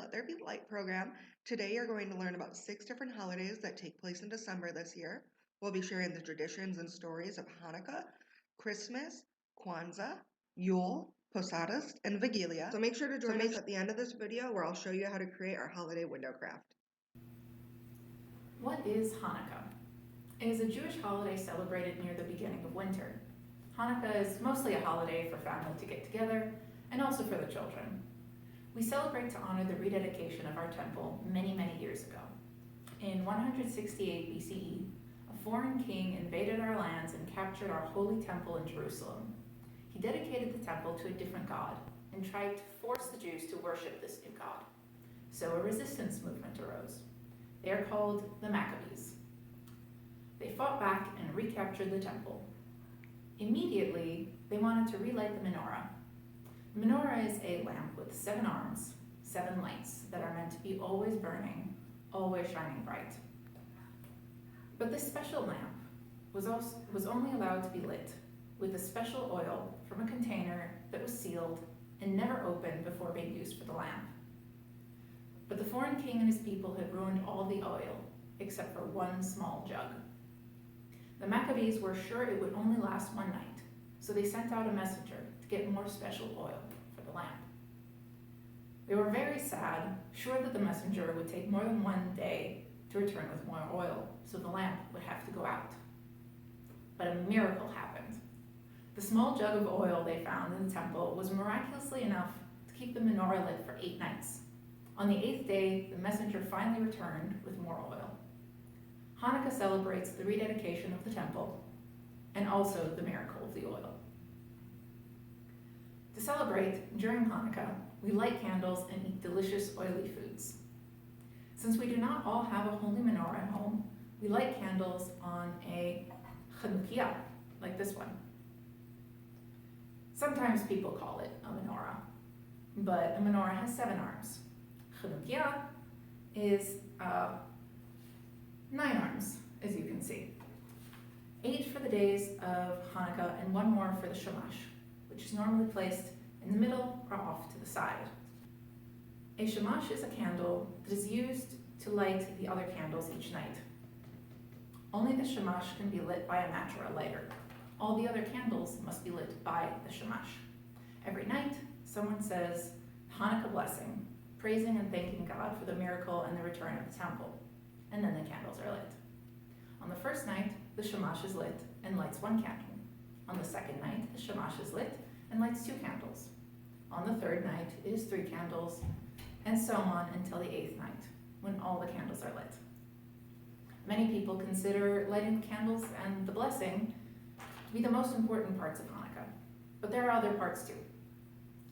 Let There Be Light program. Today you're going to learn about 6 different holidays that take place in December this year. We'll be sharing the traditions and stories of Hanukkah, Christmas, Kwanzaa, Yule, Posadas, and Wigilia. So make sure to join us at the end of this video where I'll show you how to create our holiday window craft. What is Hanukkah? It is a Jewish holiday celebrated near the beginning of winter. Hanukkah is mostly a holiday for family to get together and also for the children. We celebrate to honor the rededication of our temple many, many years ago. In 168 BCE, a foreign king invaded our lands and captured our holy temple in Jerusalem. He dedicated the temple to a different god and tried to force the Jews to worship this new god. So a resistance movement arose. They are called the Maccabees. They fought back and recaptured the temple. Immediately, they wanted to relight the menorah. The menorah is a lamp with 7 arms, 7 lights that are meant to be always burning, always shining bright. But this special lamp was only allowed to be lit with a special oil from a container that was sealed and never opened before being used for the lamp. But the foreign king and his people had ruined all the oil, except for one small jug. The Maccabees were sure it would only last one night, so they sent out a messenger to get more special oil for the lamp. They were very sad, sure that the messenger would take more than one day to return with more oil, so the lamp would have to go out. But a miracle happened. The small jug of oil they found in the temple was miraculously enough to keep the menorah lit for 8 nights. On the 8th day, the messenger finally returned with more oil. Hanukkah celebrates the rededication of the temple and also the miracle of the oil. To celebrate, during Hanukkah, we light candles and eat delicious oily foods. Since we do not all have a holy menorah at home, we light candles on a Hanukkah, like this one. Sometimes people call it a menorah, but a menorah has 7 arms. Hanukkah is 9 arms, as you can see. 8 for the days of Hanukkah and 1 more for the shamash, which is normally placed in the middle or off to the side. A shamash is a candle that is used to light the other candles each night. Only the shamash can be lit by a match or a lighter. All the other candles must be lit by the shamash. Every night, someone says Hanukkah blessing, praising and thanking God for the miracle and the return of the temple, and then the candles are lit. On the first night, the shamash is lit and lights 1 candle. On the second night, the shamash is lit and lights 2 candles. On the third night, it is 3 candles, and so on until the 8th night, when all the candles are lit. Many people consider lighting the candles and the blessing to be the most important parts of Hanukkah, but there are other parts too.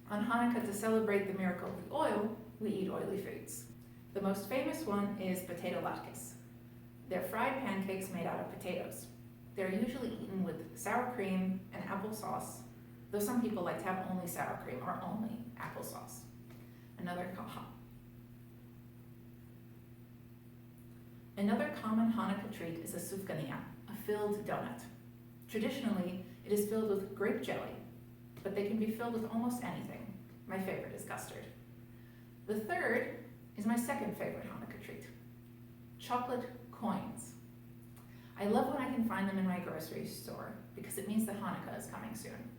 On Hanukkah, to celebrate the miracle of the oil, we eat oily foods. The most famous one is potato latkes. They're fried pancakes made out of potatoes. They're usually eaten with sour cream and applesauce, though some people like to have only sour cream or only applesauce. Another common Hanukkah treat is a sufganiyah, a filled donut. Traditionally, it is filled with grape jelly, but they can be filled with almost anything. My favorite is custard. The third is my second favorite Hanukkah treat, chocolate coins. I love when I can find them in my grocery store because it means that Hanukkah is coming soon.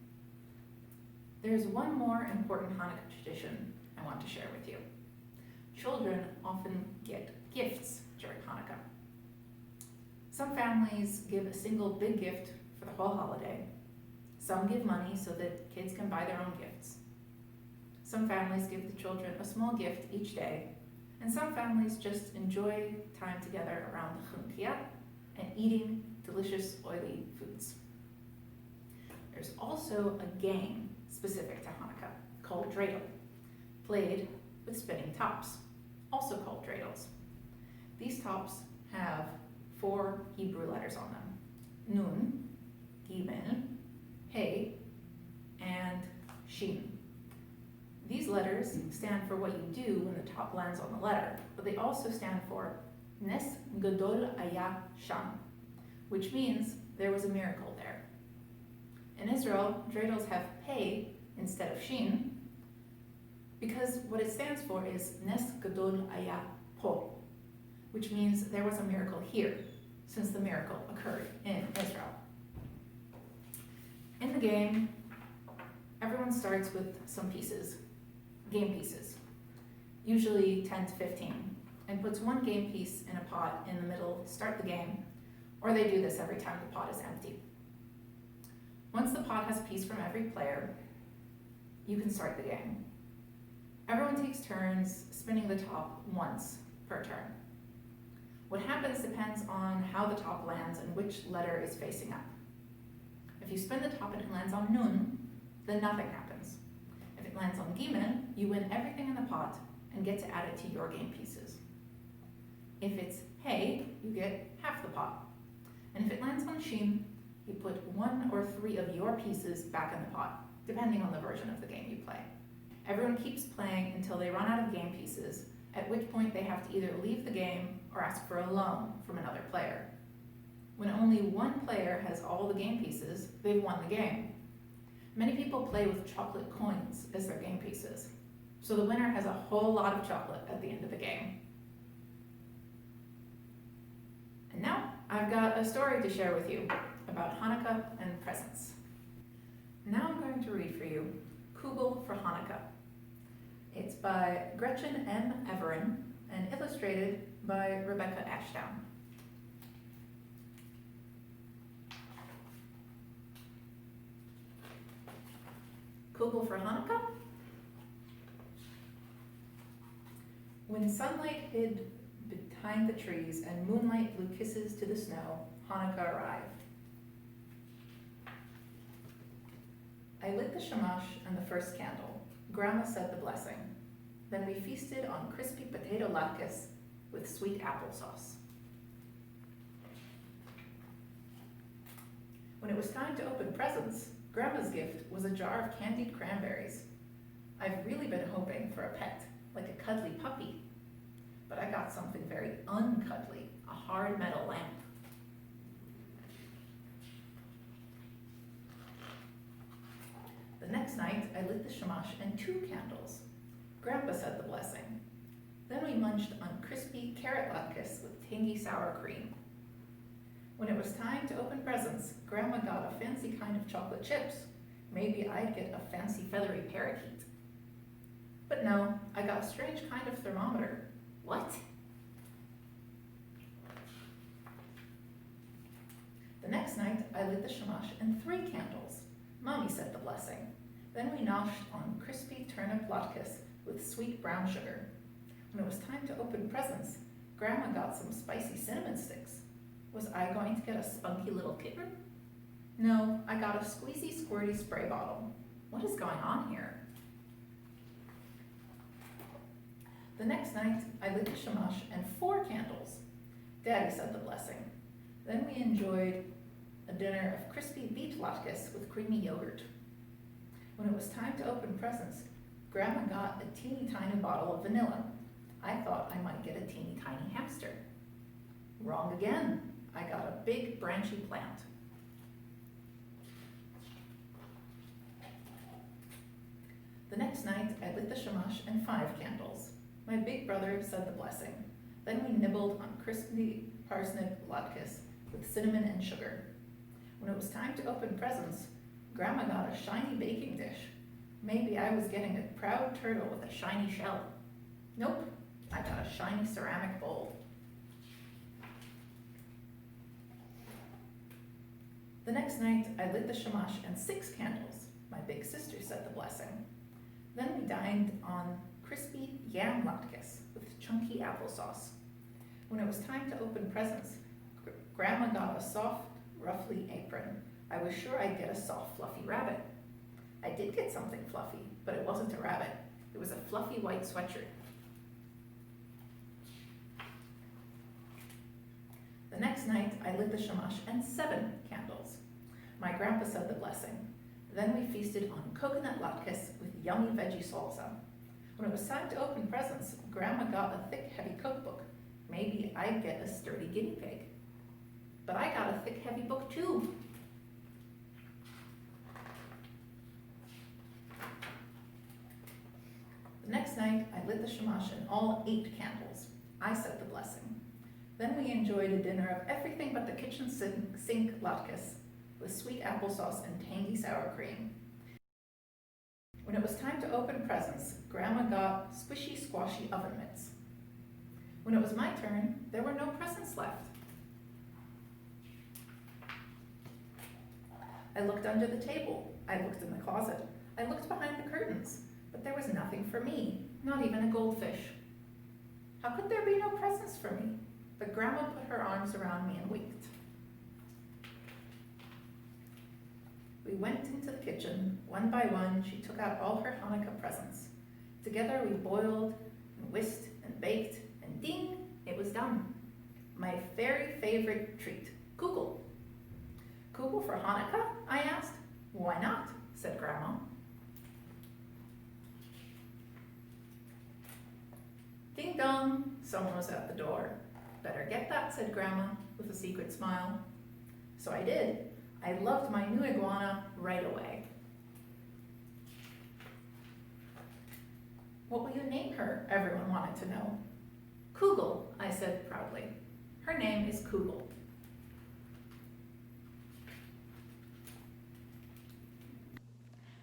There is one more important Hanukkah tradition I want to share with you. Children often get gifts during Hanukkah. Some families give a single big gift for the whole holiday. Some give money so that kids can buy their own gifts. Some families give the children a small gift each day, and some families just enjoy time together around the Hanukkah and eating delicious oily foods. There's also a game specific to Hanukkah called dreidel, played with spinning tops, also called dreidels. These tops have 4 Hebrew letters on them: Nun, Gimel, Hey, and Shin. These letters stand for what you do when the top lands on the letter, but they also stand for Nes Gadol Aya Sham, which means there was a miracle there. In Israel, dreidels have Pei instead of Shin, because what it stands for is Nes Gadol Aya Po, which means there was a miracle here, since the miracle occurred in Israel. In the game, everyone starts with some pieces, game pieces, usually 10 to 15, and puts one game piece in a pot in the middle to start the game, or they do this every time the pot is empty. Once the pot has a piece from every player, you can start the game. Everyone takes turns spinning the top once per turn. What happens depends on how the top lands and which letter is facing up. If you spin the top and it lands on Nun, then nothing happens. If it lands on Gimel, you win everything in the pot and get to add it to your game pieces. If it's Hey, you get half the pot. And if it lands on Shin, you put 1 or 3 of your pieces back in the pot, depending on the version of the game you play. Everyone keeps playing until they run out of game pieces, at which point they have to either leave the game or ask for a loan from another player. When only one player has all the game pieces, they've won the game. Many people play with chocolate coins as their game pieces, so the winner has a whole lot of chocolate at the end of the game. And now I've got a story to share with you about Hanukkah and presents. Now I'm going to read for you Kugel for Hanukkah. It's by Gretchen M. Everin and illustrated by Rebecca Ashdown. Kugel for Hanukkah? When sunlight hid behind the trees and moonlight blew kisses to the snow, Hanukkah arrived. I lit the shamash and the first candle. Grandma said the blessing. Then we feasted on crispy potato latkes with sweet applesauce. When it was time to open presents, Grandma's gift was a jar of candied cranberries. I've really been hoping for a pet, like a cuddly puppy. But I got something very uncuddly, a hard metal lamp. The next night, I lit the shamash and 2 candles. Grandpa said the blessing. Then we munched on crispy carrot latkes with tangy sour cream. When it was time to open presents, Grandma got a fancy kind of chocolate chips. Maybe I'd get a fancy feathery parakeet. But no, I got a strange kind of thermometer. What? The next night, I lit the shamash and 3 candles. Mommy said the blessing. Then we noshed on crispy turnip latkes with sweet brown sugar. When it was time to open presents, Grandma got some spicy cinnamon sticks. Was I going to get a spunky little kitten? No, I got a squeezy squirty spray bottle. What is going on here? The next night, I lit the shamash and 4 candles. Daddy said the blessing. Then we enjoyed a dinner of crispy beet latkes with creamy yogurt. When it was time to open presents, Grandma got a teeny tiny bottle of vanilla. I thought I might get a teeny tiny hamster. Wrong again. I got a big branchy plant. The next night, I lit the shamash and 5 candles. My big brother said the blessing. Then we nibbled on crispy parsnip latkes with cinnamon and sugar. When it was time to open presents, Grandma got a shiny baking dish. Maybe I was getting a proud turtle with a shiny shell. Nope, I got a shiny ceramic bowl. The next night, I lit the shamash and 6 candles. My big sister said the blessing. Then we dined on crispy yam latkes with chunky applesauce. When it was time to open presents, Grandma got a soft, ruffly apron. I was sure I'd get a soft, fluffy rabbit. I did get something fluffy, but it wasn't a rabbit. It was a fluffy white sweatshirt. The next night, I lit the shamash and 7 candles. My grandpa said the blessing. Then we feasted on coconut latkes with yummy veggie salsa. When it was time to open presents, Grandma got a thick, heavy cookbook. Maybe I'd get a sturdy guinea pig. But I got a thick, heavy book too. The next night, I lit the shamash and all 8 candles. I said the blessing. Then we enjoyed a dinner of everything but the kitchen sink latkes, with sweet applesauce and tangy sour cream. When it was time to open presents, Grandma got squishy, squashy oven mitts. When it was my turn, there were no presents left. I looked under the table. I looked in the closet. I looked behind the curtains, but there was nothing for me, not even a goldfish. How could there be no presents for me? But Grandma put her arms around me and winked. We went into the kitchen. One by one, she took out all her Hanukkah presents. Together we boiled and whisked and baked, and ding, it was done. My very favorite treat, kugel. Kugel for Hanukkah? I asked. Why not? Said Grandma. Ding dong, someone was at the door. Better get that, said Grandma, with a secret smile. So I did. I loved my new iguana right away. What will you name her? Everyone wanted to know. Kugel, I said proudly. Her name is Kugel.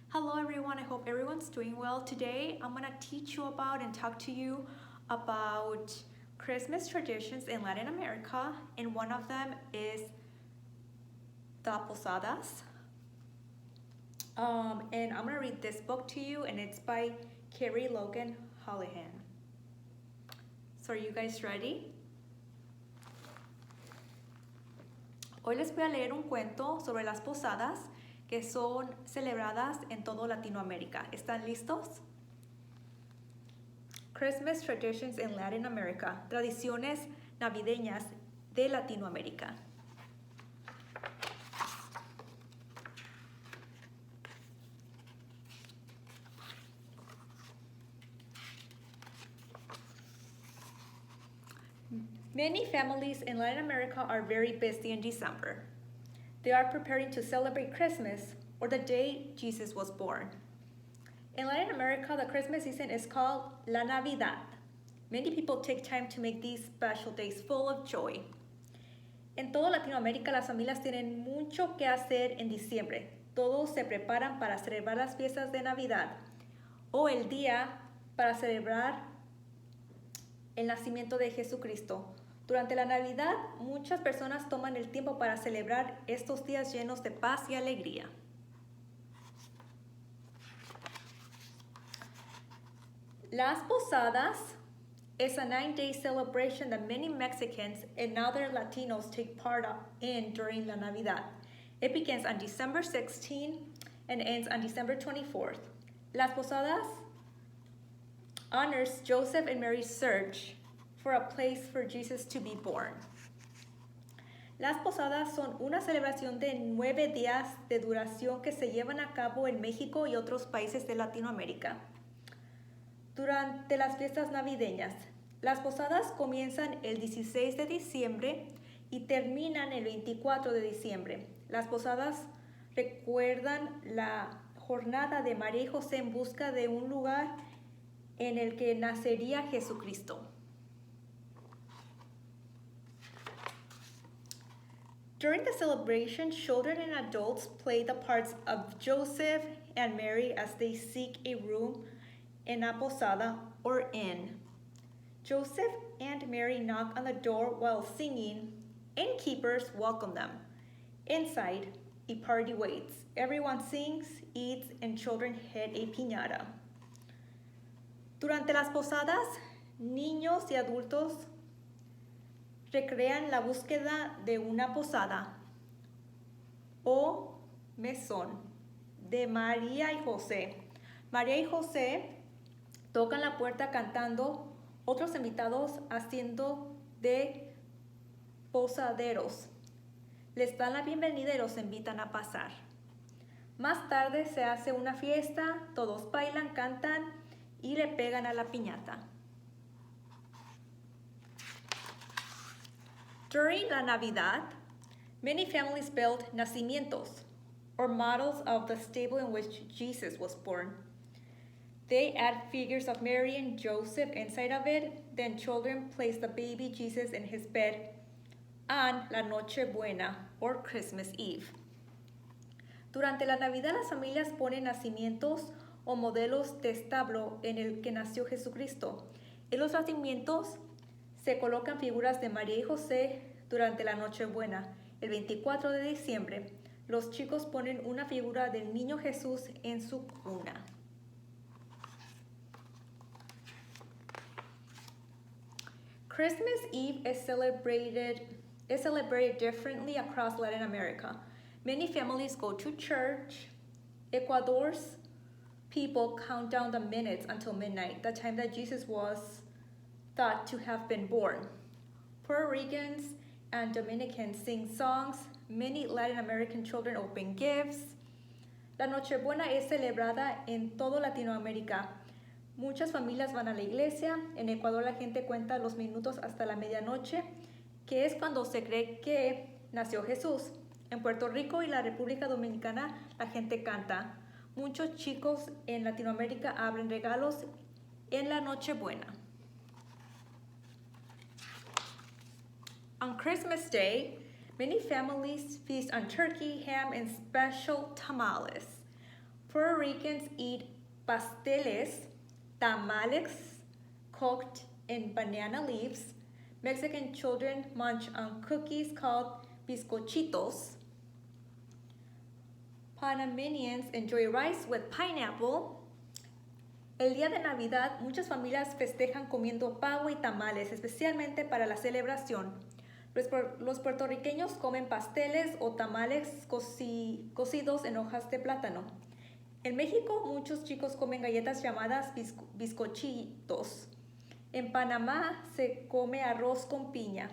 Hello everyone, I hope everyone's doing well. Today I'm gonna teach you about and talk to you about Christmas traditions in Latin America, and one of them is the Posadas. And I'm gonna read this book to you, and it's by Carrie Logan Houlihan. So are you guys ready? Hoy les voy a leer un cuento sobre las posadas que son celebradas en todo Latinoamérica. ¿Están listos? Christmas traditions in Latin America. Tradiciones navideñas de Latinoamérica. Many families in Latin America are very busy in December. They are preparing to celebrate Christmas, or the day Jesus was born. In Latin America, the Christmas season is called La Navidad. Many people take time to make these special days full of joy. En toda Latinoamérica, las familias tienen mucho que hacer en diciembre. Todos se preparan para celebrar las fiestas de Navidad, o el día para celebrar el nacimiento de Jesucristo. Durante la Navidad, muchas personas toman el tiempo para celebrar estos días llenos de paz y alegría. Las Posadas is a 9-day celebration that many Mexicans and other Latinos take part in during La Navidad. It begins on December 16 and ends on December 24th. Las Posadas honors Joseph and Mary's search for a place for Jesus to be born. Las Posadas son una celebración de 9 días de duración que se llevan a cabo en México y otros países de Latinoamérica. Durante las fiestas navideñas, las posadas comienzan el 16 de diciembre y terminan el 24 de diciembre. Las posadas recuerdan la jornada de María y José en busca de un lugar en el que nacería Jesucristo. During the celebration, children and adults play the parts of Joseph and Mary as they seek a room in a posada or inn. Joseph and Mary knock on the door while singing. Innkeepers welcome them. Inside, a party waits. Everyone sings, eats, and children hit a piñata. Durante las posadas, niños y adultos recrean la búsqueda de una posada o mesón de María y José. María y José tocan la puerta cantando, otros invitados haciendo de posaderos. Les dan la bienvenida y los invitan a pasar. Más tarde se hace una fiesta, todos bailan, cantan y le pegan a la piñata. During La Navidad, many families build nacimientos, or models of the stable in which Jesus was born. They add figures of Mary and Joseph inside of it. Then children place the baby Jesus in his bed on la Noche Buena, or Christmas Eve. Durante la Navidad las familias ponen nacimientos o modelos de establo en el que nació Jesucristo. En los nacimientos se colocan figuras de María y José durante la Nochebuena. El 24 de diciembre, los chicos ponen una figura del niño Jesús en su cuna. Christmas Eve is celebrated differently across Latin America. Many families go to church. Ecuador's people count down the minutes until midnight, the time that Jesus was thought to have been born. Puerto Ricans and Dominicans sing songs. Many Latin American children open gifts. La Nochebuena es celebrada en todo Latinoamérica. Muchas familias van a la iglesia. En Ecuador la gente cuenta los minutos hasta la medianoche, que es cuando se cree que nació Jesús. En Puerto Rico y la República Dominicana la gente canta. Muchos chicos en Latinoamérica abren regalos en la Nochebuena. On Christmas Day, many families feast on turkey, ham, and special tamales. Puerto Ricans eat pasteles, tamales cooked in banana leaves. Mexican children munch on cookies called bizcochitos. Panamanians enjoy rice with pineapple. El día de Navidad, muchas familias festejan comiendo pavo y tamales, especialmente para la celebración. Los puertorriqueños comen pasteles o tamales cocidos en hojas de plátano. En México, muchos chicos comen galletas llamadas bizcochitos. En Panamá se come arroz con piña.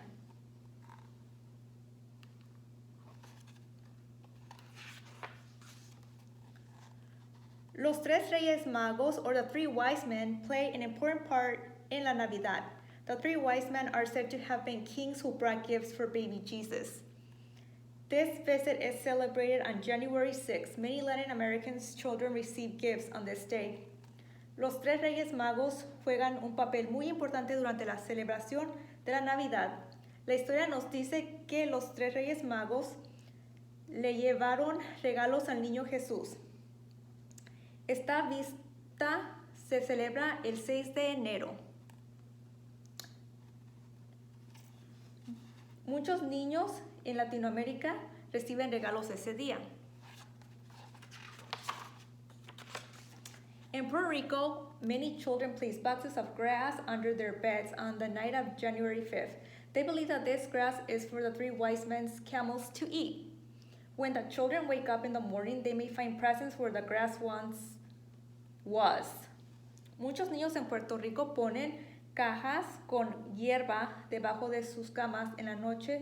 Los tres Reyes Magos, or the three wise men, play an important part in la Navidad. The three wise men are said to have been kings who brought gifts for baby Jesus. This visit is celebrated on January 6th. Many Latin American children receive gifts on this day. Los tres Reyes Magos juegan un papel muy importante durante la celebración de la Navidad. La historia nos dice que los tres Reyes Magos le llevaron regalos al niño Jesús. Esta vista se celebra el 6 de enero. Muchos niños en Latinoamérica reciben regalos ese día. In Puerto Rico, many children place boxes of grass under their beds on the night of January 5th. They believe that this grass is for the three wise men's camels to eat. When the children wake up in the morning, they may find presents where the grass once was. Muchos niños en Puerto Rico ponen cajas con hierba debajo de sus camas en la noche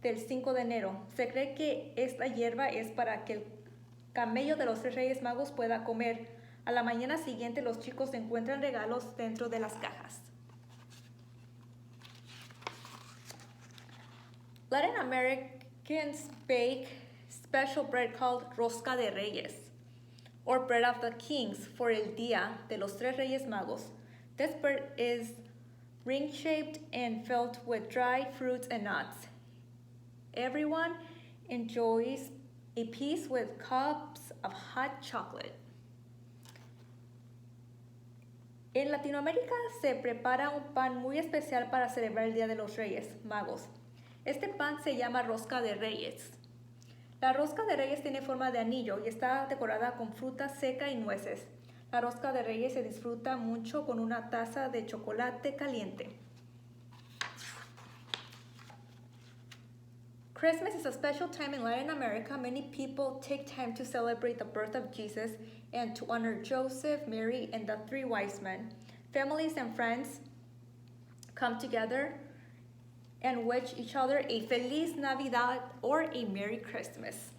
del 5 de enero. Se cree que esta hierba es para que el camello de los tres Reyes Magos pueda comer. A la mañana siguiente los chicos encuentran regalos dentro de las cajas. Latin Americans bake special bread called rosca de reyes, or bread of the kings, for el día de los tres Reyes Magos. This bread is ring-shaped and filled with dried fruits and nuts. Everyone enjoys a piece with cups of hot chocolate. En Latinoamérica se prepara un pan muy especial para celebrar el Día de los Reyes Magos. Este pan se llama rosca de reyes. La rosca de reyes tiene forma de anillo y está decorada con fruta seca y nueces. La rosca de reyes se disfruta mucho con una taza de chocolate caliente. Christmas is a special time in Latin America. Many people take time to celebrate the birth of Jesus and to honor Joseph, Mary, and the three wise men. Families and friends come together and wish each other a Feliz Navidad or a Merry Christmas.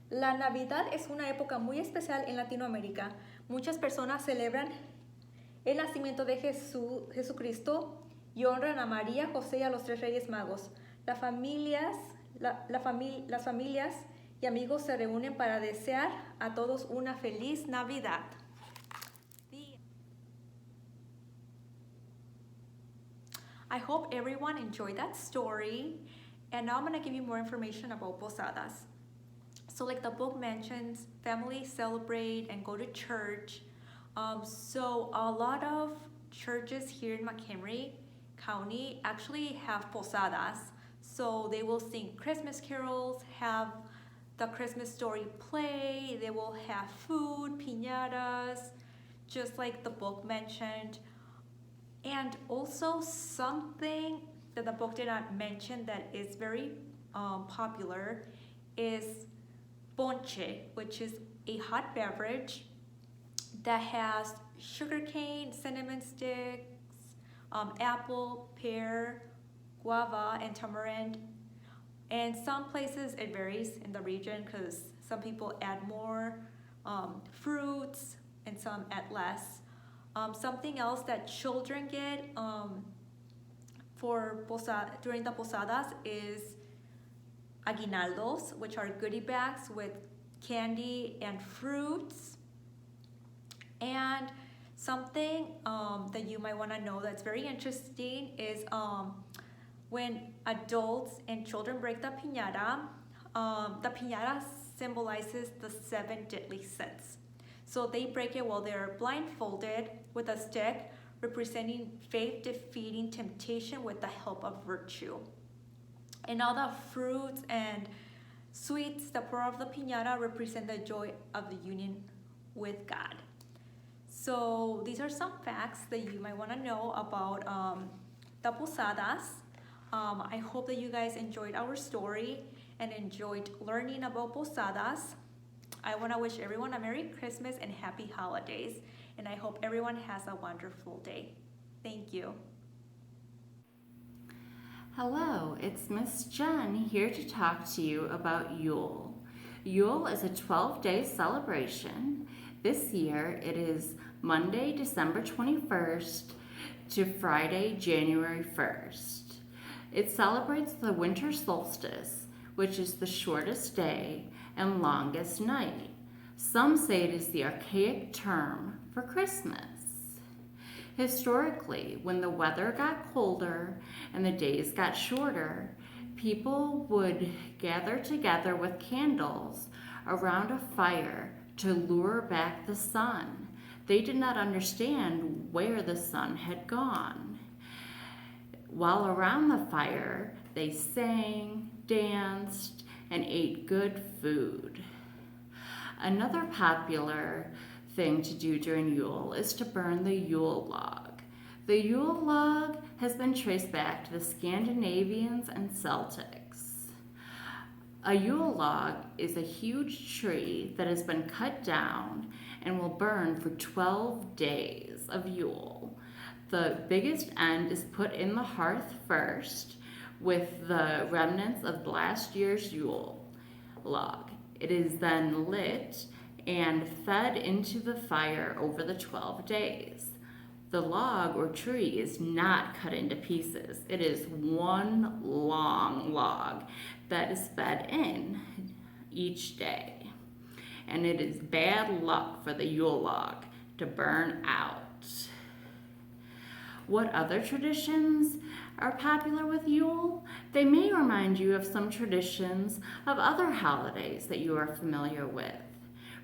La Navidad es una época muy especial en Latinoamérica. Muchas personas celebran el nacimiento de Jesucristo y honran a María, José y a los tres Reyes Magos. Las familias y amigos se reúnen para desear a todos una feliz Navidad. I hope everyone enjoyed that story. And now I'm gonna give you more information about Posadas. So like the book mentions, families celebrate and go to church. So a lot of churches here in McHenry County actually have Posadas. So they will sing Christmas carols, have the Christmas story play, they will have food, piñatas, just like the book mentioned. And also something that the book did not mention that is very popular is ponche, which is a hot beverage that has sugarcane, cinnamon sticks, apple, pear, guava, and tamarind. And some places it varies in the region because some people add more fruits and some add less. Something else that children get during the posadas is aguinaldos, which are goodie bags with candy and fruits. And something that you might want to know that's very interesting is when adults and children break the piñata symbolizes the 7 deadly sins. So they break it while they're blindfolded with a stick, representing faith defeating temptation with the help of virtue. And all the fruits and sweets that pour out of the piñata represent the joy of the union with God. So these are some facts that you might want to know about the Posadas. I hope that you guys enjoyed our story and enjoyed learning about Posadas. I want to wish everyone a Merry Christmas and Happy Holidays, and I hope everyone has a wonderful day. Thank you. Hello, it's Miss Jen here to talk to you about Yule. Yule is a 12-day celebration. This year it is Monday, December 21st to Friday, January 1st. It celebrates the winter solstice, which is the shortest day and longest night. Some say it is the archaic term for Christmas. Historically, when the weather got colder and the days got shorter, people would gather together with candles around a fire to lure back the sun. They did not understand where the sun had gone. While around the fire, they sang, danced, and ate good food. Another popular thing to do during Yule is to burn the Yule log. The Yule log has been traced back to the Scandinavians and Celtics. A Yule log is a huge tree that has been cut down and will burn for 12 days of Yule. The biggest end is put in the hearth first with the remnants of last year's Yule log. It is then lit and fed into the fire over the 12 days. The log or tree is not cut into pieces. It is one long log that is fed in each day. And it is bad luck for the Yule log to burn out. What other traditions are popular with Yule? They may remind you of some traditions of other holidays that you are familiar with.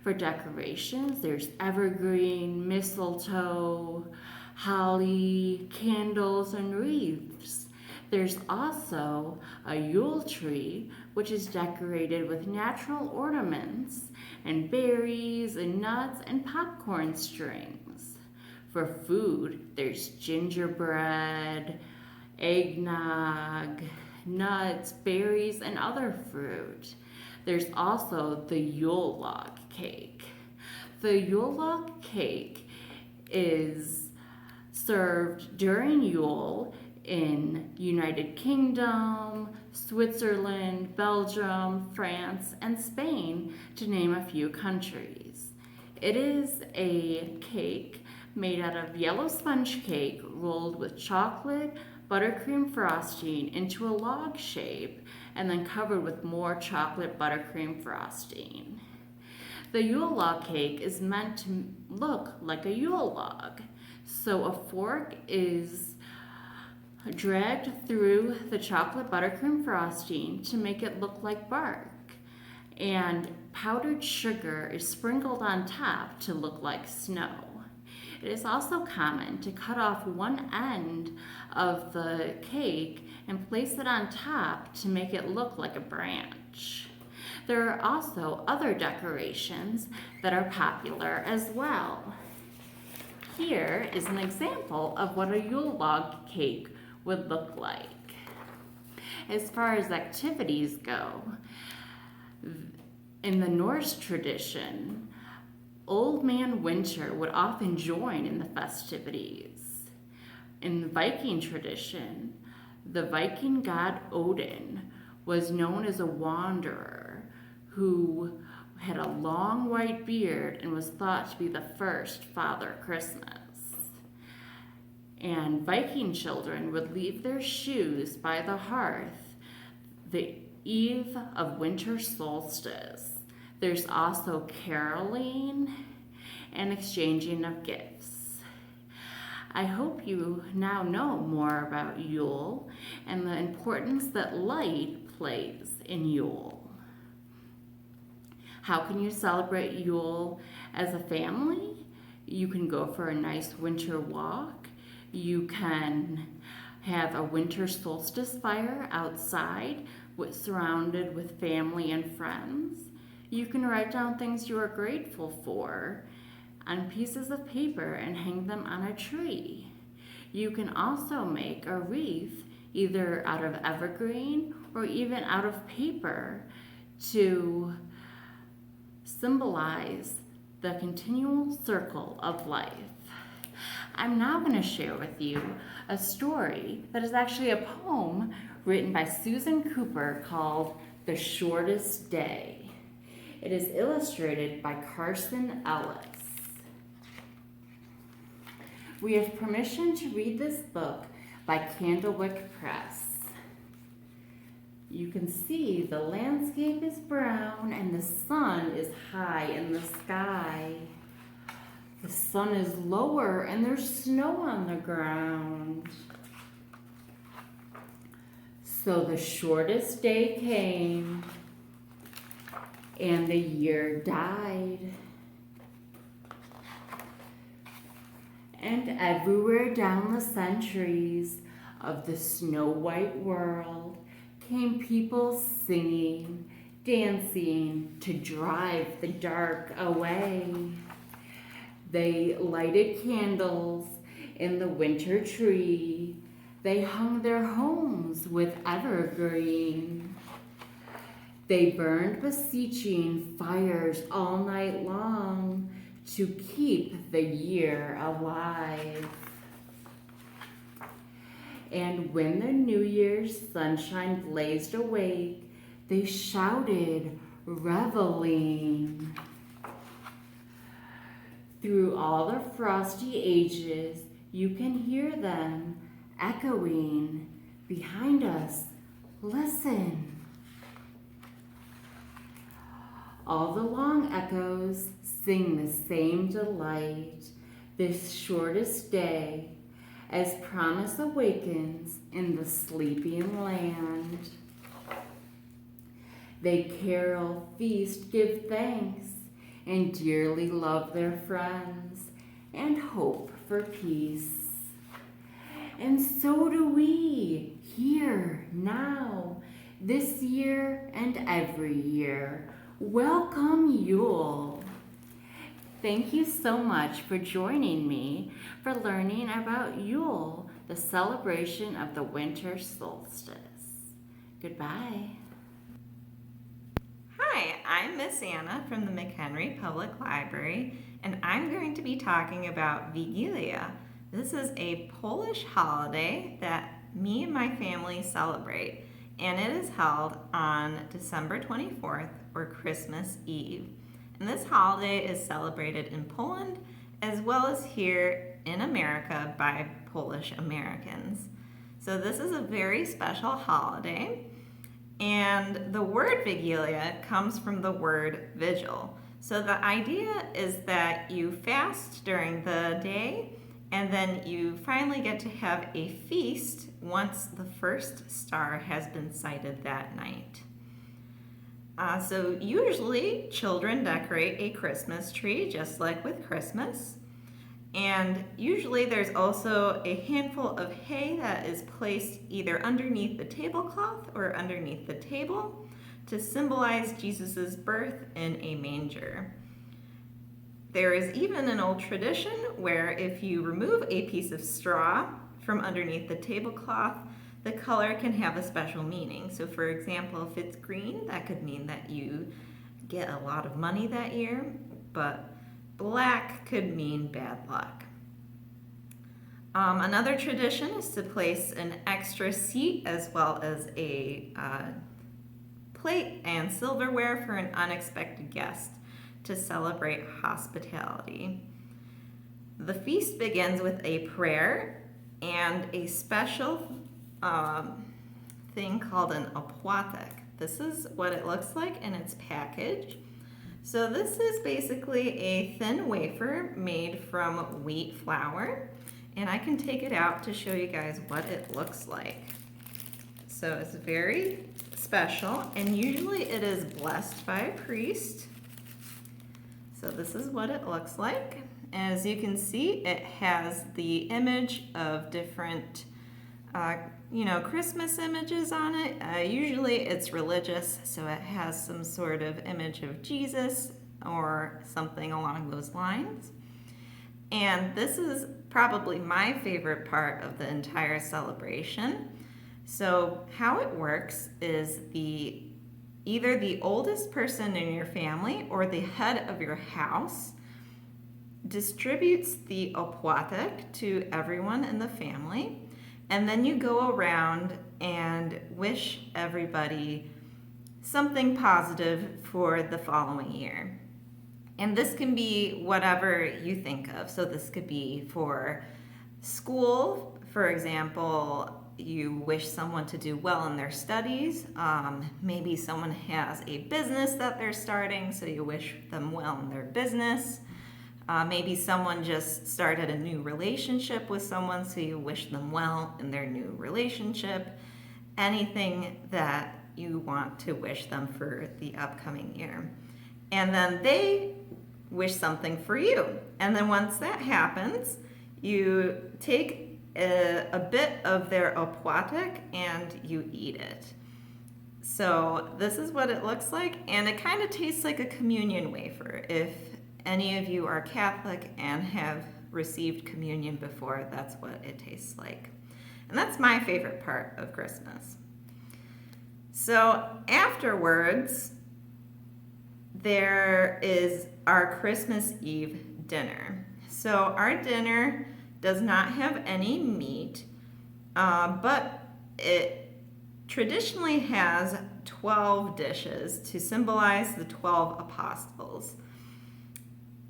For decorations, there's evergreen, mistletoe, holly, candles, and wreaths. There's also a Yule tree, which is decorated with natural ornaments and berries and nuts and popcorn strings. For food, there's gingerbread, eggnog, nuts, berries, and other fruit. There's also the Yule log cake. The Yule log cake is served during Yule in United Kingdom, Switzerland, Belgium, France, and Spain, to name a few countries. It is a cake made out of yellow sponge cake rolled with chocolate, buttercream frosting into a log shape, and then covered with more chocolate buttercream frosting. The Yule log cake is meant to look like a Yule log. So a fork is dragged through the chocolate buttercream frosting to make it look like bark, and powdered sugar is sprinkled on top to look like snow. It is also common to cut off one end of the cake and place it on top to make it look like a branch. There are also other decorations that are popular as well. Here is an example of what a Yule log cake would look like. As far as activities go, in the Norse tradition, Old Man Winter would often join in the festivities. In the Viking tradition, the Viking god Odin was known as a wanderer who had a long white beard and was thought to be the first Father Christmas. And Viking children would leave their shoes by the hearth the eve of winter solstice. There's also caroling and exchanging of gifts. I hope you now know more about Yule and the importance that light plays in Yule. How can you celebrate Yule as a family? You can go for a nice winter walk. You can have a winter solstice fire outside surrounded with family and friends. You can write down things you are grateful for on pieces of paper and hang them on a tree. You can also make a wreath either out of evergreen or even out of paper to symbolize the continual circle of life. I'm now going to share with you a story that is actually a poem written by Susan Cooper called The Shortest Day. It is illustrated by Carson Ellis. We have permission to read this book by Candlewick Press. You can see the landscape is brown and the sun is high in the sky. The sun is lower and there's snow on the ground. So the shortest day came and the year died. And everywhere down the centuries of the snow-white world came people singing, dancing to drive the dark away. They lighted candles in the winter tree. They hung their homes with evergreen. They burned beseeching fires all night long to keep the year alive. And when the New Year's sunshine blazed awake, they shouted, reveling. Through all the frosty ages, you can hear them echoing behind us. Listen. All the long echoes sing the same delight, this shortest day, as promise awakens in the sleeping land. They carol, feast, give thanks, and dearly love their friends, and hope for peace. And so do we, here, now, this year and every year. Welcome, Yule. Thank you so much for joining me for learning about Yule, the celebration of the winter solstice. Goodbye. Hi, I'm Miss Anna from the McHenry Public Library, and I'm going to be talking about Wigilia. This is a Polish holiday that me and my family celebrate, and it is held on December 24th, or Christmas Eve. And this holiday is celebrated in Poland as well as here in America by Polish Americans. So this is a very special holiday, and the word Wigilia comes from the word vigil. So the idea is that you fast during the day And then you finally get to have a feast once the first star has been sighted that night. So usually children decorate a Christmas tree just like with Christmas. And usually there's also a handful of hay that is placed either underneath the tablecloth or underneath the table to symbolize Jesus' birth in a manger. There is even an old tradition where if you remove a piece of straw from underneath the tablecloth, the color can have a special meaning. So for example, if it's green, that could mean that you get a lot of money that year, but black could mean bad luck. Another tradition is to place an extra seat as well as a plate and silverware for an unexpected guest to celebrate hospitality. The feast begins with a prayer and a special thing called an opłatek. This is what it looks like in its package. So this is basically a thin wafer made from wheat flour, and I can take it out to show you guys what it looks like. So it's very special, and usually it is blessed by a priest. So this is what it looks like. As you can see, it has the image of different Christmas images on it. Usually it's religious, so it has some sort of image of Jesus or something along those lines. And this is probably my favorite part of the entire celebration. So how it works is either the oldest person in your family or the head of your house distributes the opłatek to everyone in the family. And then you go around and wish everybody something positive for the following year. And this can be whatever you think of. So this could be for school. For example, you wish someone to do well in their studies. Maybe someone has a business that they're starting, so you wish them well in their business. Maybe someone just started a new relationship with someone, so you wish them well in their new relationship. Anything that you want to wish them for the upcoming year. And then they wish something for you. And then once that happens, you take a bit of their opłatek and you eat it. So this is what it looks like, and it kind of tastes like a communion wafer. If any of you are Catholic and have received communion before, that's what it tastes like. And that's my favorite part of Christmas. So afterwards, there is our Christmas Eve dinner. So our dinner does not have any meat, but it traditionally has 12 dishes to symbolize the 12 apostles.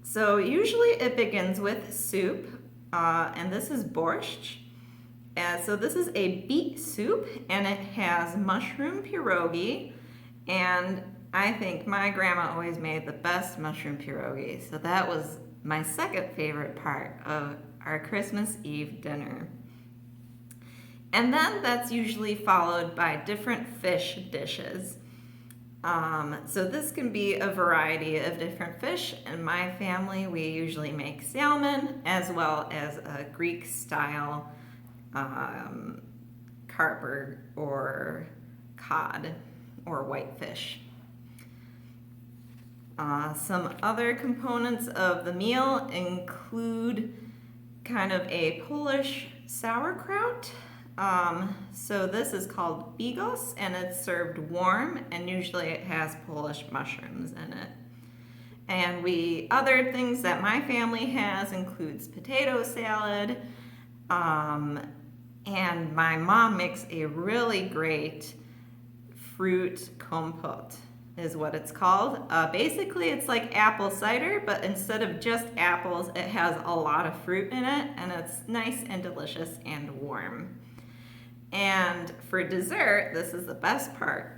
So usually it begins with soup, and this is borscht. So this is a beet soup, and it has mushroom pierogi, and I think my grandma always made the best mushroom pierogi, so that was my second favorite part of our Christmas Eve dinner. And then that's usually followed by different fish dishes. So this can be a variety of different fish. In my family, we usually make salmon as well as a Greek style carp or cod or whitefish. Some other components of the meal include kind of a Polish sauerkraut. So this is called bigos, and it's served warm, and usually it has Polish mushrooms in it. And other things that my family has includes potato salad, and my mom makes a really great fruit compote, is what it's called. Basically, it's like apple cider, but instead of just apples, it has a lot of fruit in it, and it's nice and delicious and warm. And for dessert, this is the best part.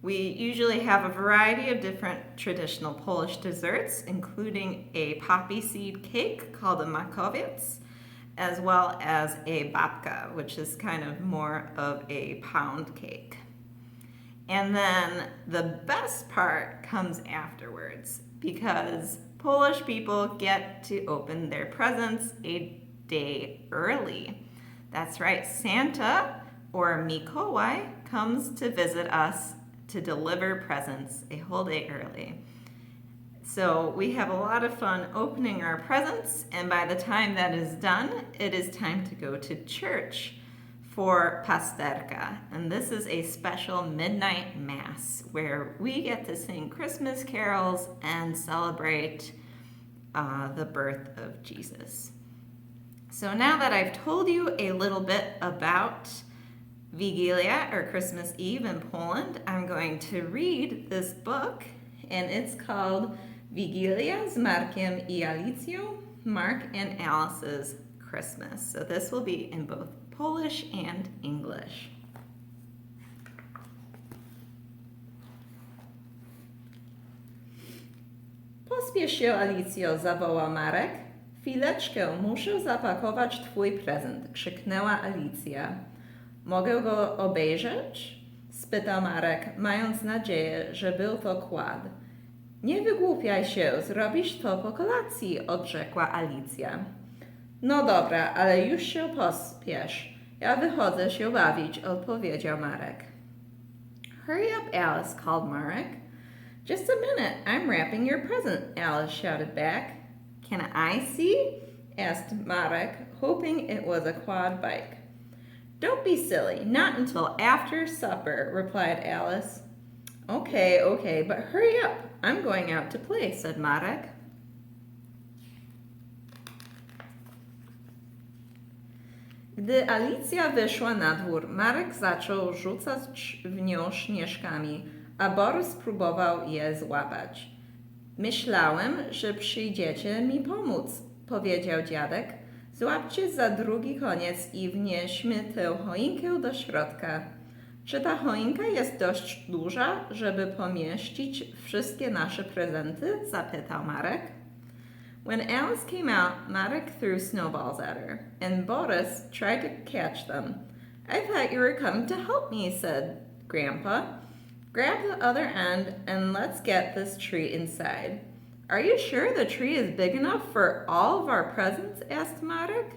We usually have a variety of different traditional Polish desserts, including a poppy seed cake called a makowiec, as well as a babka, which is kind of more of a pound cake. And then the best part comes afterwards, because Polish people get to open their presents a day early. That's right, Santa, or Mikołaj, comes to visit us to deliver presents a whole day early. So we have a lot of fun opening our presents, and by the time that is done, it is time to go to church for pasterka. And this is a special midnight mass where we get to sing Christmas carols and celebrate the birth of Jesus. So now that I've told you a little bit about Wigilia, or Christmas Eve in Poland, I'm going to read this book, and it's called Wigilia z Markiem I Alicją, Mark and Alice's Christmas. So this will be in both Polish and English. Pospiesz się, Alicjo, zawołał Marek. Chwileczkę, muszę zapakować twój prezent, krzyknęła Alicja. Mogę go obejrzeć? Spytał Marek, mając nadzieję, że był to kład. Nie wygłupiaj się, zrobisz to po kolacji, odrzekła Alicja. No dobra, ale już się pospiesz. Ja wychodzę się bawić, odpowiedział Marek. Hurry up, Alice, called Marek. Just a minute, I'm wrapping your present, Alice shouted back. Can I see? Asked Marek, hoping it was a quad bike. Don't be silly, not until after supper, replied Alice. Okay, but hurry up. I'm going out to play, said Marek. Gdy Alicja wyszła na dwór, Marek zaczął rzucać w nią śnieżkami, a Borys próbował je złapać. Myślałem, że przyjdziecie mi pomóc, powiedział dziadek. Złapcie za drugi koniec i wnieśmy tę choinkę do środka. Czy ta choinka jest dość duża, żeby pomieścić wszystkie nasze prezenty? Zapytał Marek. When Alice came out, Marek threw snowballs at her, and Borys tried to catch them. I thought you were coming to help me, said Grandpa. Grab the other end and let's get this tree inside. Are you sure the tree is big enough for all of our presents? Asked Marek.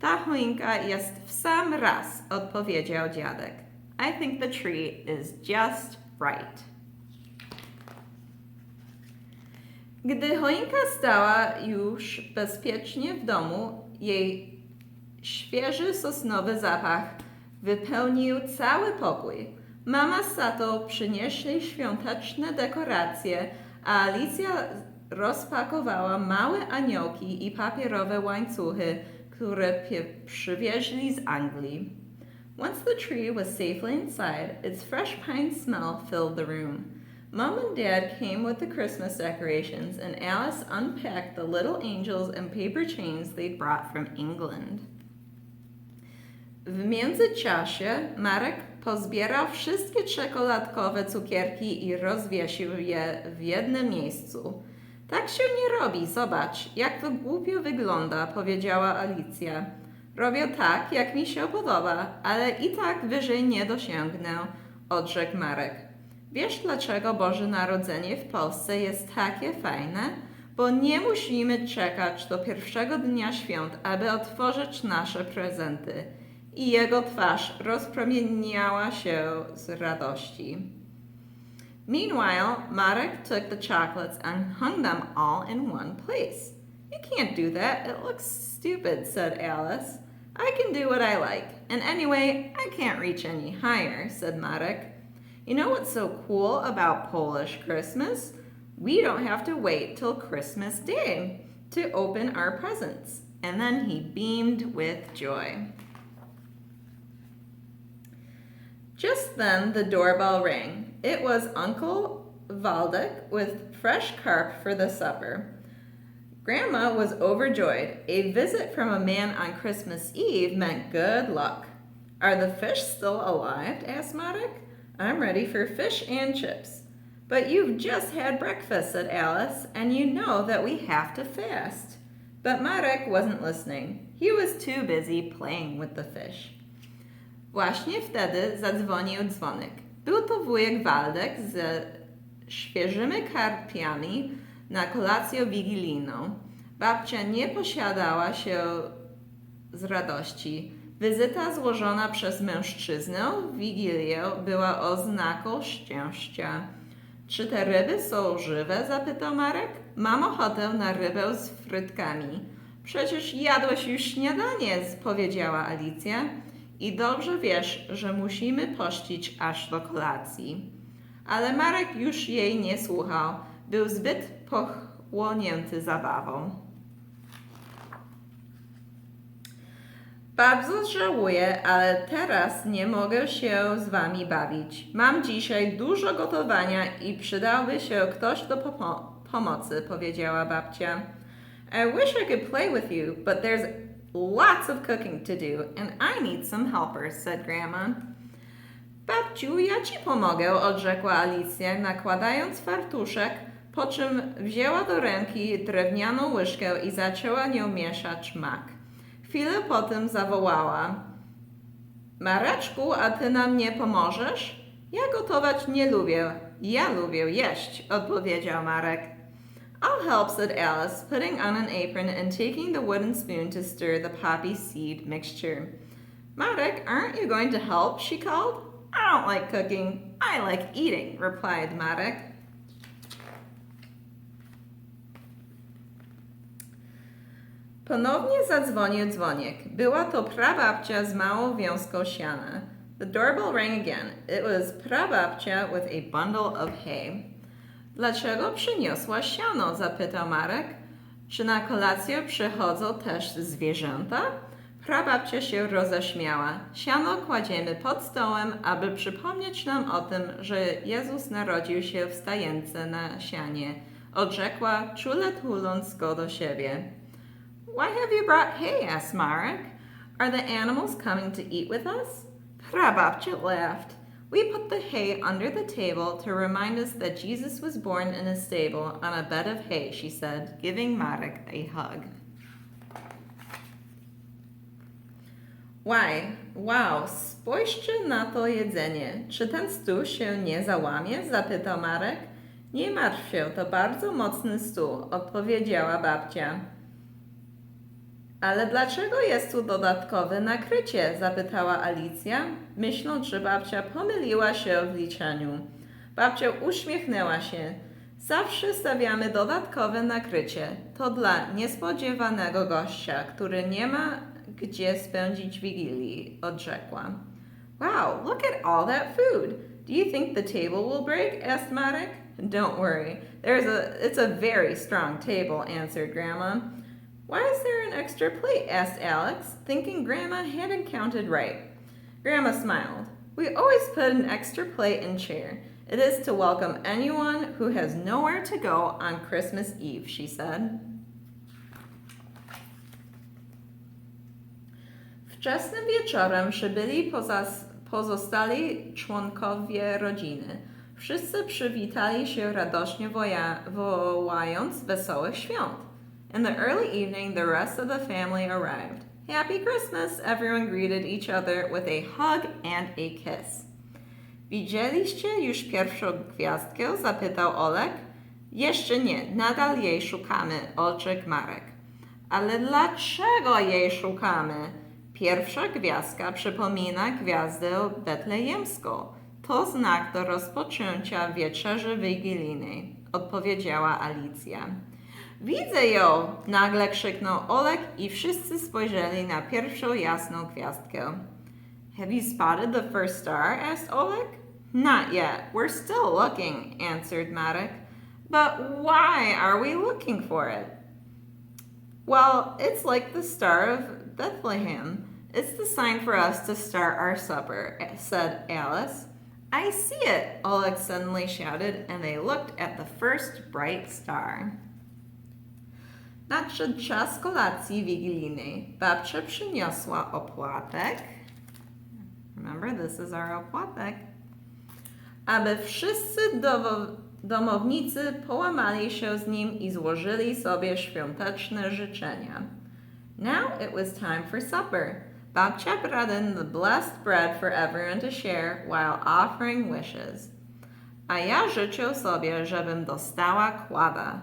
Ta choinka jest w sam raz, odpowiedział dziadek. I think the tree is just right. Gdy choinka stała już bezpiecznie w domu, jej świeży sosnowy zapach wypełnił cały pokój. Mama z tatą przynieśli świąteczne dekoracje, a Alicja rozpakowała małe aniołki i papierowe łańcuchy, które przywieźli z Anglii. Once the tree was safely inside, its fresh pine smell filled the room. Mom and Dad came with the Christmas decorations, and Alice unpacked the little angels and paper chains they'd brought from England. W międzyczasie Marek pozbierał wszystkie czekoladkowe cukierki i rozwiesił je w jednym miejscu. Tak się nie robi, zobacz, jak to głupio wygląda, powiedziała Alicja. Robię tak, jak mi się podoba, ale i tak wyżej nie dosięgnę, odrzekł Marek. Wiesz, dlaczego Boże Narodzenie w Polsce jest takie fajne? Bo nie musimy czekać do pierwszego dnia świąt, aby otworzyć nasze prezenty. I jego twarz rozpromieniała się z radości. Meanwhile, Marek took the chocolates and hung them all in one place. You can't do that. It looks stupid, said Alice. I can do what I like. And anyway, I can't reach any higher, said Marek. You know what's so cool about Polish Christmas? We don't have to wait till Christmas Day to open our presents. And then he beamed with joy. Just then the doorbell rang. It was Uncle Waldek with fresh carp for the supper. Grandma was overjoyed. A visit from a man on Christmas Eve meant good luck. Are the fish still alive? Asked Marek. I'm ready for fish and chips. But you've just had breakfast, said Alice, and you know that we have to fast. But Marek wasn't listening. He was too busy playing with the fish. Właśnie wtedy zadzwonił dzwonek. Był to wujek Waldek ze świeżymi karpiami na kolację wigilijną. Babcia nie posiadała się z radości. Wizyta złożona przez mężczyznę w Wigilię była oznaką szczęścia. Czy te ryby są żywe? Zapytał Marek. Mam ochotę na rybę z frytkami. Przecież jadłeś już śniadanie, powiedziała Alicja. I dobrze wiesz, że musimy pościć aż do kolacji. Ale Marek już jej nie słuchał. Był zbyt pochłonięty zabawą. Bardzo żałuję, ale teraz nie mogę się z wami bawić. Mam dzisiaj dużo gotowania i przydałby się ktoś do pomocy, powiedziała babcia. I wish I could play with you, but there's lots of cooking to do and I need some helpers, said Grandma. Babciu, ja ci pomogę, odrzekła Alicja, nakładając fartuszek, po czym wzięła do ręki drewnianą łyżkę i zaczęła nią mieszać mak. Chwilę potem zawołała. Mareczku, a ty nam nie pomożesz? Ja gotować nie lubię. Ja lubię jeść, odpowiedział Marek. I'll help, said Alice, putting on an apron and taking the wooden spoon to stir the poppy seed mixture. Marek, aren't you going to help? She called. I don't like cooking. I like eating, replied Marek. Ponownie zadzwonił dzwoniek. Była to prababcia z małą wiązką siana. The doorbell rang again. It was prababcia with a bundle of hay. Dlaczego przyniosłaś siano? Zapytał Marek. Czy na kolację przychodzą też zwierzęta? Prababcia się roześmiała. Siano kładziemy pod stołem, aby przypomnieć nam o tym, że Jezus narodził się w stajence na sianie. Odrzekła, czule tuląc go do siebie. Why have you brought hay? Asked Marek. Are the animals coming to eat with us? Prababcia laughed. We put the hay under the table to remind us that Jesus was born in a stable on a bed of hay, she said, giving Marek a hug. Wow, spójrzcie na to jedzenie. Czy ten stół się nie załamie? Zapytał Marek. Nie martw się, to bardzo mocny stół, odpowiedziała babcia. Ale dlaczego jest tu dodatkowe nakrycie? Zapytała Alicja, myśląc, że babcia pomyliła się w liczeniu. Babcia uśmiechnęła się. Zawsze stawiamy dodatkowe nakrycie. To dla niespodziewanego gościa, który nie ma gdzie spędzić Wigilii, odrzekła. Wow, look at all that food. Do you think the table will break? Asked Marek. Don't worry. It's a very strong table, answered Grandma. Why is there an extra plate? Asked Alex, thinking Grandma hadn't counted right. Grandma smiled. We always put an extra plate and chair. It is to welcome anyone who has nowhere to go on Christmas Eve, she said. Wczesnym wieczorem przybyli pozostali członkowie rodziny. Wszyscy przywitali się radośnie wołając wesołych świąt. In the early evening, the rest of the family arrived. Happy Christmas! Everyone greeted each other with a hug and a kiss. Widzieliście już pierwszą gwiazdkę? Zapytał Olek. Jeszcze nie, nadal jej szukamy, odrzekł Marek. Ale dlaczego jej szukamy? Pierwsza gwiazdka przypomina gwiazdę betlejemską. To znak do rozpoczęcia wieczerzy wigilijnej, odpowiedziała Alicja. Widzę ją! Nagle krzyknął Olek i wszyscy spojrzeli na pierwszą jasną gwiazdkę. Have you spotted the first star? Asked Olek. Not yet. We're still looking, answered Marek. But why are we looking for it? Well, it's like the Star of Bethlehem. It's the sign for us to start our supper, said Alice. I see it, Oleg suddenly shouted, and they looked at the first bright star. Nadszedł czas kolacji wigilijnej. Babcia przyniosła opłatek. Remember, this is our opłatek. Aby wszyscy domownicy połamali się z nim i złożyli sobie świąteczne życzenia. Now it was time for supper. Babcia brought in the blessed bread for everyone to share while offering wishes. A ja życzę sobie, żebym dostała kłada.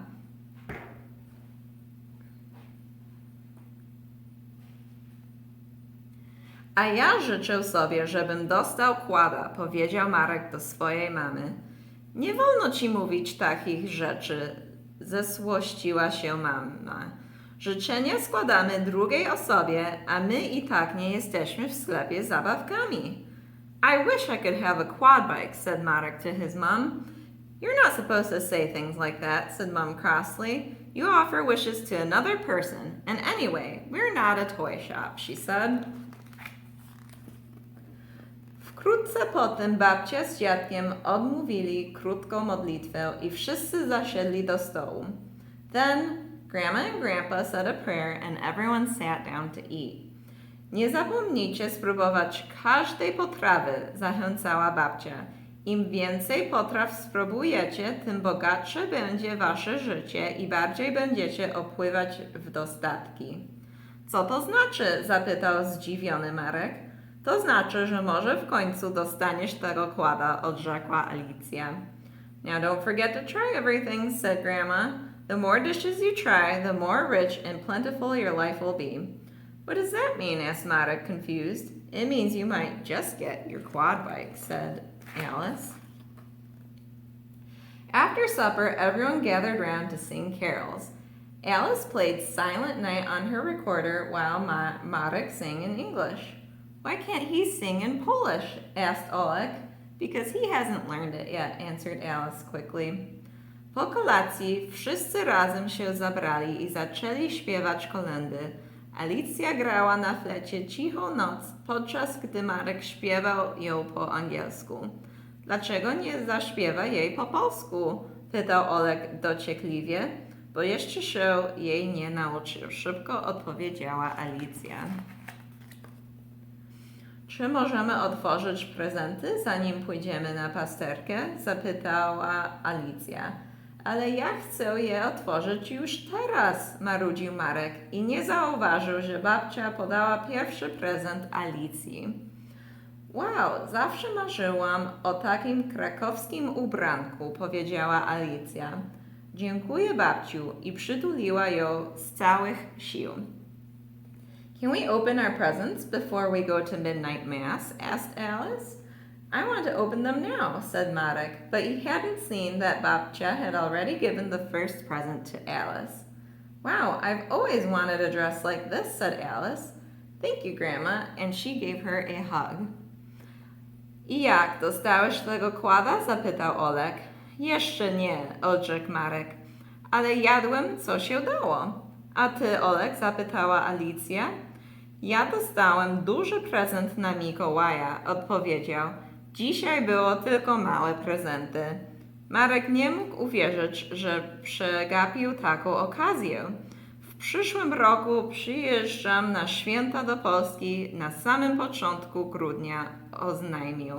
A ja życzę sobie, żebym dostał kłada, powiedział Marek do swojej mamy. Nie wolno ci mówić takich rzeczy, zesłościła się mama. Życzenia składamy drugiej osobie, a my i tak nie jesteśmy w sklepie z zabawkami. I wish I could have a quad bike, said Marek to his mom. You're not supposed to say things like that, said Mom crossly. You offer wishes to another person, and anyway, we're not a toy shop, she said. Wkrótce potem babcia z dziadkiem odmówili krótką modlitwę i wszyscy zasiedli do stołu. Then Grandma and Grandpa said a prayer and everyone sat down to eat. Nie zapomnijcie spróbować każdej potrawy, zachęcała babcia. Im więcej potraw spróbujecie, tym bogatsze będzie wasze życie i bardziej będziecie opływać w dostatki. Co to znaczy? Zapytał zdziwiony Marek. To znaczy, że może w końcu dostaniesz tego kłada, odrzekła Alicja. Now don't forget to try everything, said Grandma. The more dishes you try, the more rich and plentiful your life will be. What does that mean? Asked Marek, confused. It means you might just get your quad bike, said Alice. After supper, everyone gathered round to sing carols. Alice played Silent Night on her recorder while Marek sang in English. Why can't he sing in Polish? Asked Olek. Because he hasn't learned it yet, answered Alice quickly. Po kolacji wszyscy razem się zabrali i zaczęli śpiewać kolędy. Alicja grała na flecie Cichą noc, podczas gdy Marek śpiewał ją po angielsku. Dlaczego nie zaśpiewa jej po polsku? Pytał Olek dociekliwie, bo jeszcze się jej nie nauczył. Szybko odpowiedziała Alicja. Czy możemy otworzyć prezenty, zanim pójdziemy na pasterkę? Zapytała Alicja. Ale ja chcę je otworzyć już teraz, marudził Marek i nie zauważył, że babcia podała pierwszy prezent Alicji. Wow, zawsze marzyłam o takim krakowskim ubranku, powiedziała Alicja. Dziękuję, babciu, i przytuliła ją z całych sił. Can we open our presents before we go to midnight mass? Asked Alice. I want to open them now, said Marek, but he hadn't seen that Babcia had already given the first present to Alice. Wow, I've always wanted a dress like this, said Alice. Thank you, Grandma, and she gave her a hug. I jak, dostałeś tego kłada? Zapytał Olek. Jeszcze nie, odrzekł Marek, ale jadłem, co się dało. A ty, Olek? Zapytała Alicja. Ja dostałem duży prezent na Mikołaja, odpowiedział. Dzisiaj było tylko małe prezenty. Marek nie mógł uwierzyć, że przegapił taką okazję. W przyszłym roku przyjeżdżam na święta do Polski na samym początku grudnia, oznajmił.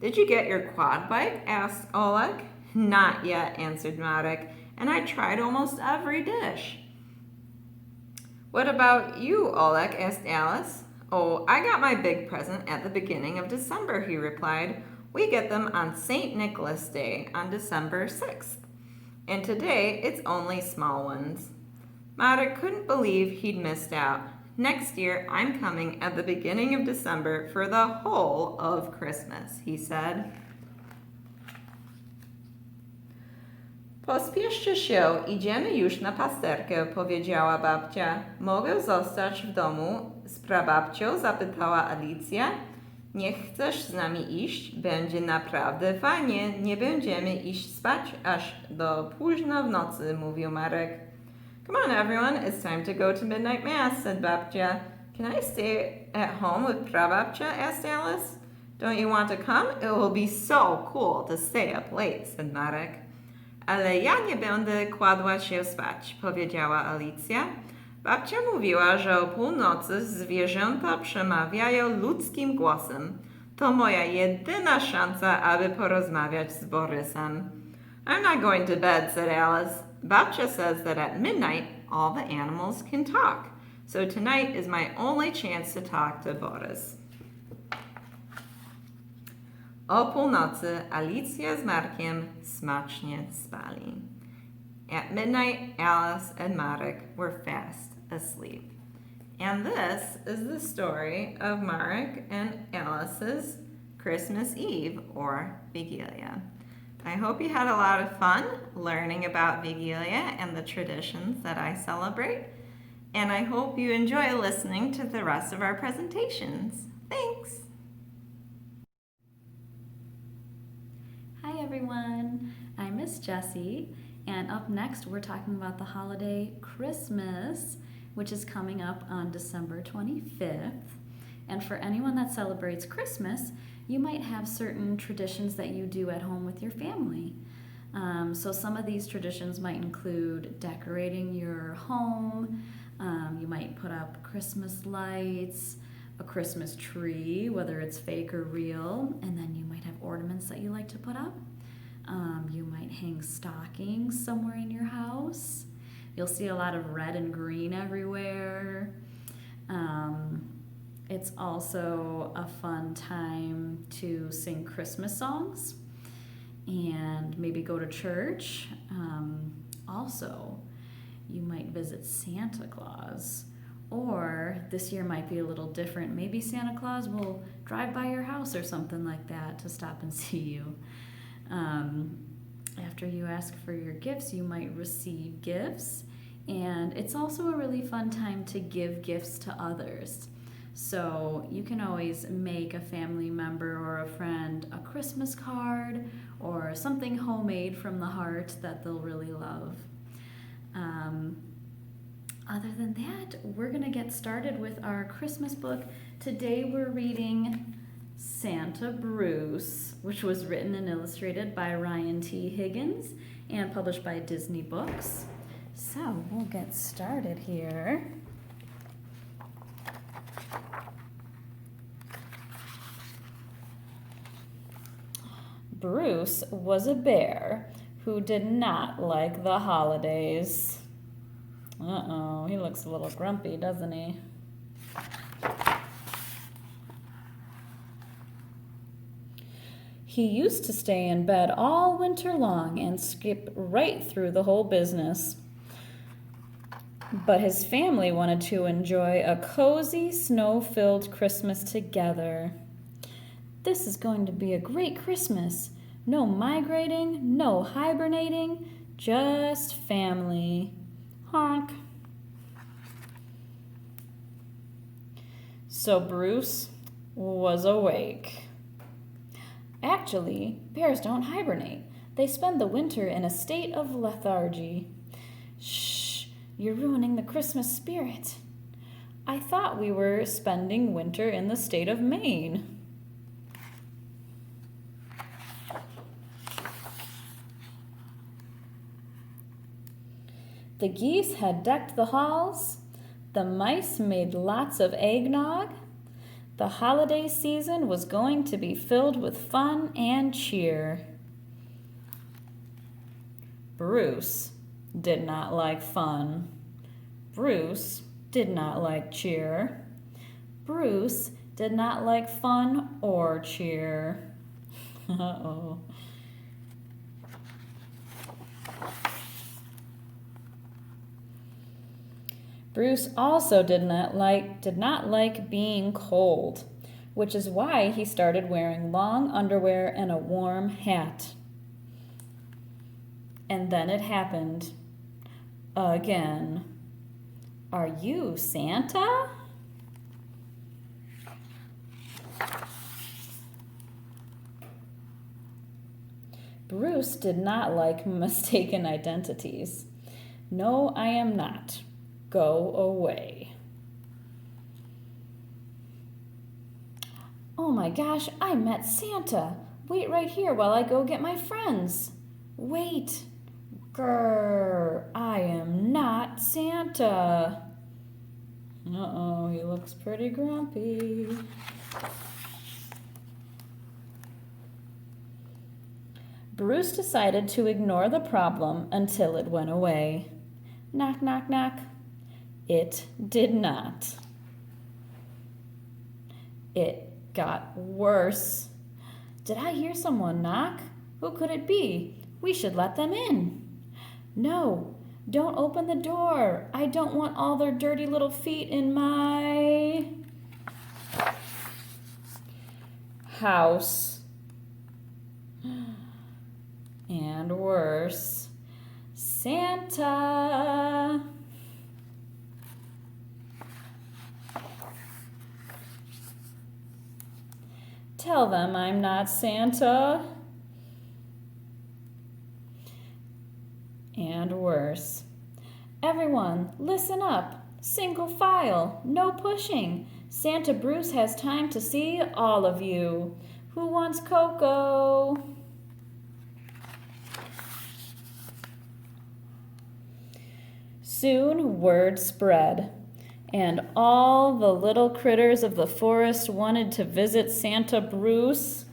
Did you get your quad bike? Asked Olek. Not yet, answered Marek, and I tried almost every dish. What about you, Olek? Asked Alice. Oh, I got my big present at the beginning of December, he replied. We get them on St. Nicholas Day on December 6th. And today, it's only small ones. Marek couldn't believe he'd missed out. Next year, I'm coming at the beginning of December for the whole of Christmas, he said. Pospieszcie się, idziemy już na pasterkę, powiedziała babcia. Mogę zostać w domu z prababcią? Zapytała Alicja. Nie chcesz z nami iść? Będzie naprawdę fajnie. Nie będziemy iść spać aż do późno w nocy, mówił Marek. Come on, everyone, it's time to go to midnight mass, said babcia. Can I stay at home with prababcia? Asked Alice. Don't you want to come? It will be so cool to stay up late, said Marek. Ale ja nie będę kładła się spać, powiedziała Alicja. Babcia mówiła, że o północy zwierzęta przemawiają ludzkim głosem. To moja jedyna szansa, aby porozmawiać z Borysem. I'm not going to bed, said Alice. Batcha says that at midnight all the animals can talk. So tonight is my only chance to talk to Boris. O północy Alicja z Markiem smacznie spali. At midnight, Alice and Marek were fast asleep. And this is the story of Marek and Alice's Christmas Eve, or Wigilia. I hope you had a lot of fun learning about Wigilia and the traditions that I celebrate. And I hope you enjoy listening to the rest of our presentations. Thanks! Hi everyone, I'm Miss Jessie, and up next we're talking about the holiday Christmas, which is coming up on December 25th. And for anyone that celebrates Christmas, you might have certain traditions that you do at home with your family. So some of these traditions might include decorating your home. You might put up Christmas lights, a Christmas tree, whether it's fake or real, and then you might have ornaments that you like to put up. You might hang stockings somewhere in your house. You'll see a lot of red and green everywhere. It's also a fun time to sing Christmas songs and maybe go to church. Also, you might visit Santa Claus, or this year might be a little different. Maybe Santa Claus will drive by your house or something like that to stop and see you. After you ask for your gifts, you might receive gifts, and it's also a really fun time to give gifts to others. So you can always make a family member or a friend a Christmas card or something homemade from the heart that they'll really love. Other than that, we're going to get started with our Christmas book. Today we're reading Santa Bruce, which was written and illustrated by Ryan T. Higgins and published by Disney Books. So we'll get started here. Bruce was a bear who did not like the holidays. Uh-oh, he looks a little grumpy, doesn't he? He used to stay in bed all winter long and skip right through the whole business. But his family wanted to enjoy a cozy, snow-filled Christmas together. This is going to be a great Christmas. No migrating, no hibernating, just family. Honk. So Bruce was awake. Actually, bears don't hibernate. They spend the winter in a state of lethargy. Shh, you're ruining the Christmas spirit. I thought we were spending winter in the state of Maine. The geese had decked the halls. The mice made lots of eggnog. The holiday season was going to be filled with fun and cheer. Bruce did not like fun. Bruce did not like cheer. Bruce did not like fun or cheer. Uh-oh. Bruce also did not like being cold, which is why he started wearing long underwear and a warm hat. And then it happened again. Are you Santa? Bruce did not like mistaken identities. No, I am not. Go away. Oh my gosh, I met Santa. Wait right here while I go get my friends. Wait. Grrr, I am not Santa. Uh-oh, he looks pretty grumpy. Bruce decided to ignore the problem until it went away. Knock, knock, knock. It did not. It got worse. Did I hear someone knock? Who could it be? We should let them in. No, don't open the door. I don't want all their dirty little feet in my house. And worse, Santa. Tell them I'm not Santa. And worse. Everyone, listen up. Single file, no pushing. Santa Bruce has time to see all of you. Who wants cocoa? Soon word spread, and all the little critters of the forest wanted to visit Santa Bruce.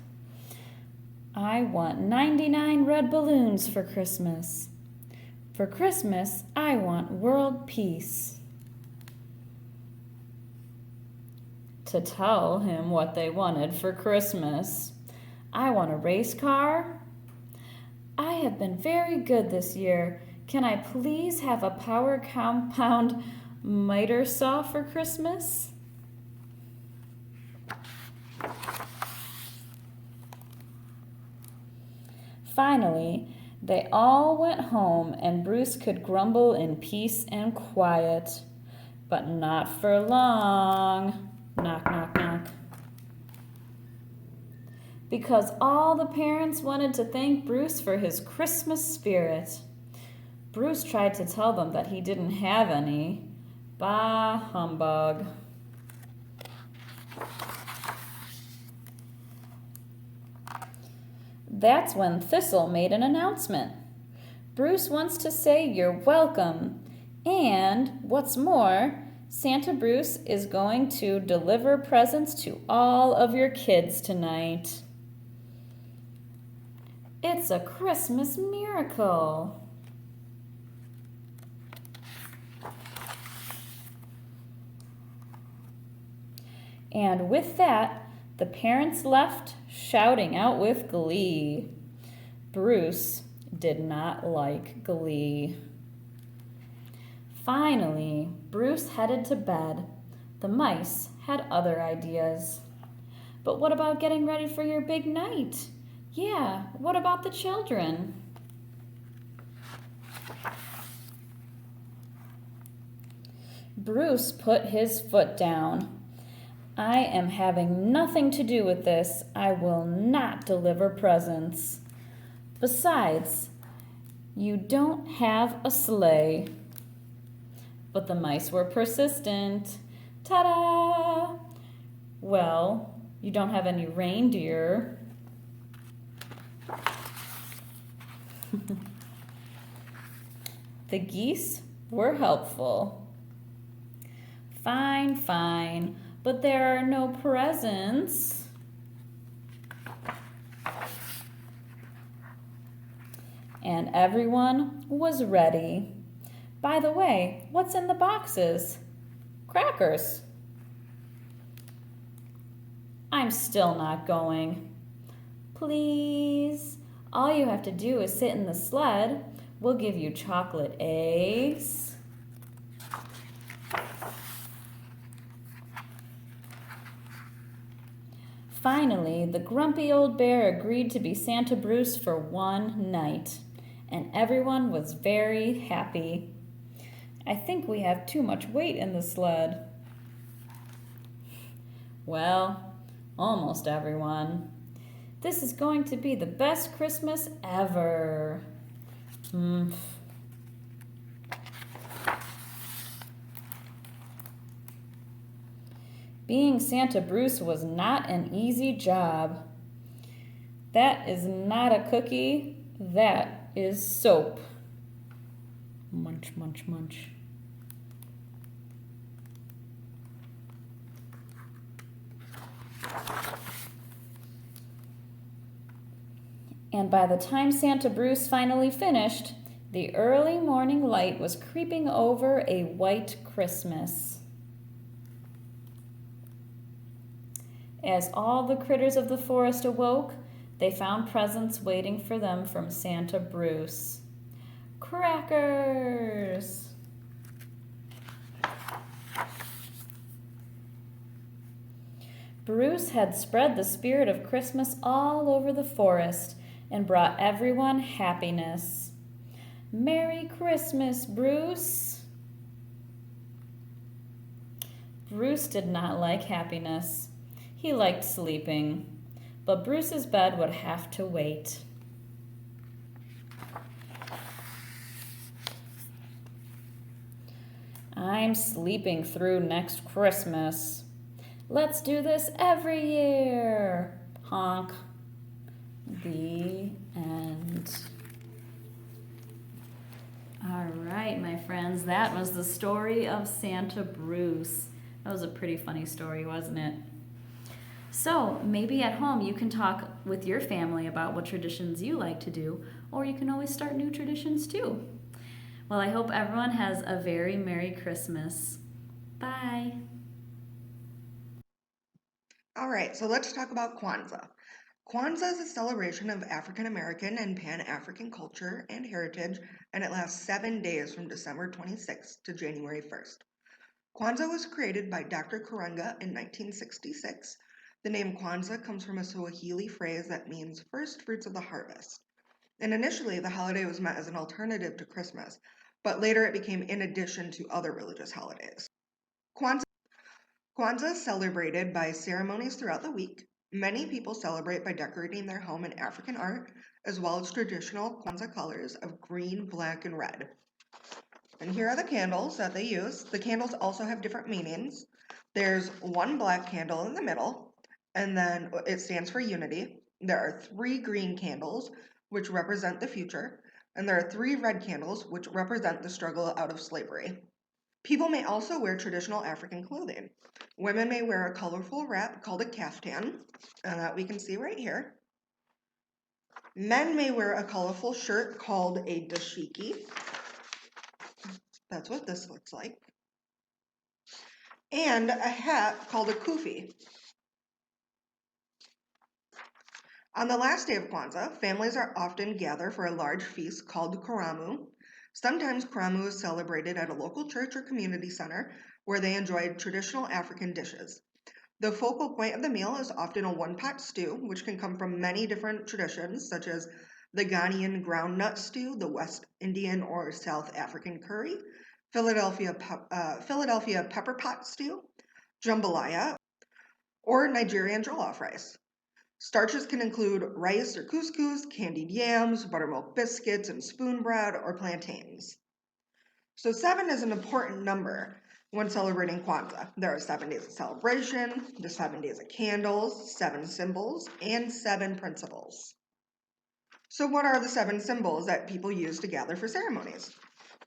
I want 99 red balloons for Christmas. For Christmas, I want world peace. To tell him what they wanted for Christmas. I want a race car. I have been very good this year. Can I please have a power compound miter saw for Christmas? Finally, they all went home and Bruce could grumble in peace and quiet. But not for long. Knock, knock, knock. Because all the parents wanted to thank Bruce for his Christmas spirit. Bruce tried to tell them that he didn't have any. Bah, humbug. That's when Thistle made an announcement. Bruce wants to say you're welcome. And, what's more, Santa Bruce is going to deliver presents to all of your kids tonight. It's a Christmas miracle. And with that, the parents left, shouting out with glee. Bruce did not like glee. Finally, Bruce headed to bed. The mice had other ideas. But what about getting ready for your big night? Yeah, what about the children? Bruce put his foot down. I am having nothing to do with this. I will not deliver presents. Besides, you don't have a sleigh. But the mice were persistent. Ta-da! Well, you don't have any reindeer. The geese were helpful. Fine, fine. But there are no presents. And everyone was ready. By the way, what's in the boxes? Crackers. I'm still not going. Please. All you have to do is sit in the sled. We'll give you chocolate eggs. Finally, the grumpy old bear agreed to be Santa Bruce for one night, and everyone was very happy. I think we have too much weight in the sled. Well, almost everyone. This is going to be the best Christmas ever. Being Santa Bruce was not an easy job. That is not a cookie, that is soap. Munch, munch, munch. And by the time Santa Bruce finally finished, the early morning light was creeping over a white Christmas. As all the critters of the forest awoke, they found presents waiting for them from Santa Bruce. Crackers! Bruce had spread the spirit of Christmas all over the forest and brought everyone happiness. Merry Christmas, Bruce! Bruce did not like happiness. He liked sleeping, but Bruce's bed would have to wait. I'm sleeping through next Christmas. Let's do this every year. Honk. The end. All right, my friends, that was the story of Santa Bruce. That was a pretty funny story, wasn't it? So maybe at home you can talk with your family about what traditions you like to do, or you can always start new traditions too. Well, I hope everyone has a very Merry Christmas. Bye. All right, so let's talk about Kwanzaa. Kwanzaa is a celebration of African American and Pan-African culture and heritage, and it lasts 7 days from December 26th to January 1st. Kwanzaa was created by Dr. Karenga in 1966. The name Kwanzaa comes from a Swahili phrase that means first fruits of the harvest. And initially, the holiday was meant as an alternative to Christmas, but later it became in addition to other religious holidays. Kwanzaa is celebrated by ceremonies throughout the week. Many people celebrate by decorating their home in African art, as well as traditional Kwanzaa colors of green, black, and red. And here are the candles that they use. The candles also have different meanings. There's one black candle in the middle, and then it stands for unity. There are 3 green candles, which represent the future, and there are 3 red candles, which represent the struggle out of slavery. People may also wear traditional African clothing. Women may wear a colorful wrap called a kaftan, that we can see right here. Men may wear a colorful shirt called a dashiki. That's what this looks like. And a hat called a kufi. On the last day of Kwanzaa, families are often gather for a large feast called Karamu. Sometimes Karamu is celebrated at a local church or community center where they enjoy traditional African dishes. The focal point of the meal is often a one-pot stew, which can come from many different traditions, such as the Ghanaian groundnut stew, the West Indian or South African curry, Philadelphia pepper pot stew, jambalaya, or Nigerian jollof rice. Starches can include rice or couscous, candied yams, buttermilk biscuits, and spoon bread or plantains. So 7 is an important number when celebrating Kwanzaa. There are 7 days of celebration, the 7 days of candles, 7 symbols, and 7 principles. So what are the 7 symbols that people use to gather for ceremonies?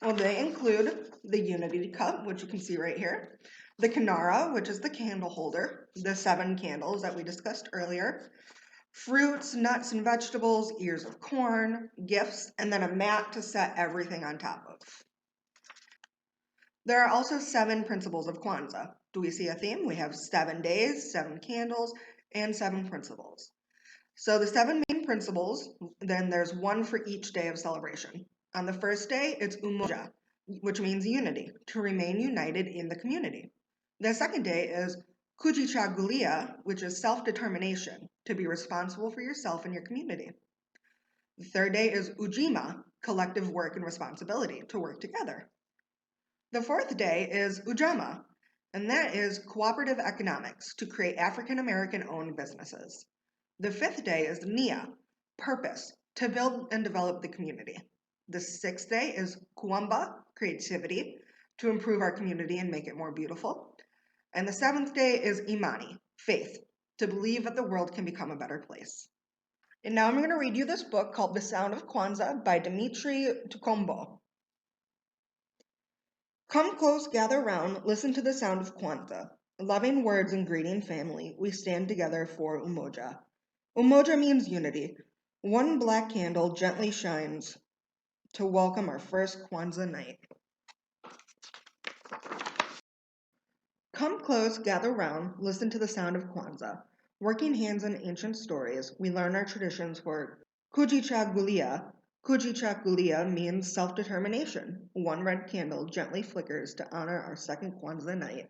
Well, they include the unity cup, which you can see right here, the kinara, which is the candle holder, the 7 candles that we discussed earlier, fruits, nuts, and vegetables, ears of corn, gifts, and then a mat to set everything on top of. There are also 7 principles of Kwanzaa. Do we see a theme? We have 7 days, 7 candles, and 7 principles. So the 7 main principles, then there's 1 for each day of celebration. On the first day, it's umoja, which means unity, to remain united in the community. The second day is kujichagulia, which is self-determination, to be responsible for yourself and your community. The third day is ujima, collective work and responsibility, to work together. The fourth day is Ujamaa, and that is cooperative economics to create African American owned businesses. The 5th day is Nia, purpose, to build and develop the community. The 6th day is Kuamba, creativity, to improve our community and make it more beautiful. And the 7th day is Imani, faith, to believe that the world can become a better place. And now I'm going to read you this book called The Sound of Kwanzaa by Dimitri Tukombo. Come close, gather round, listen to the sound of Kwanzaa. Loving words and greeting family, we stand together for Umoja. Umoja means unity. One black candle gently shines to welcome our first Kwanzaa night. Come close, gather round, listen to the sound of Kwanzaa. Working hands in ancient stories, we learn our traditions for Kujichagulia. Kujichagulia means self-determination. One red candle gently flickers to honor our second Kwanzaa night.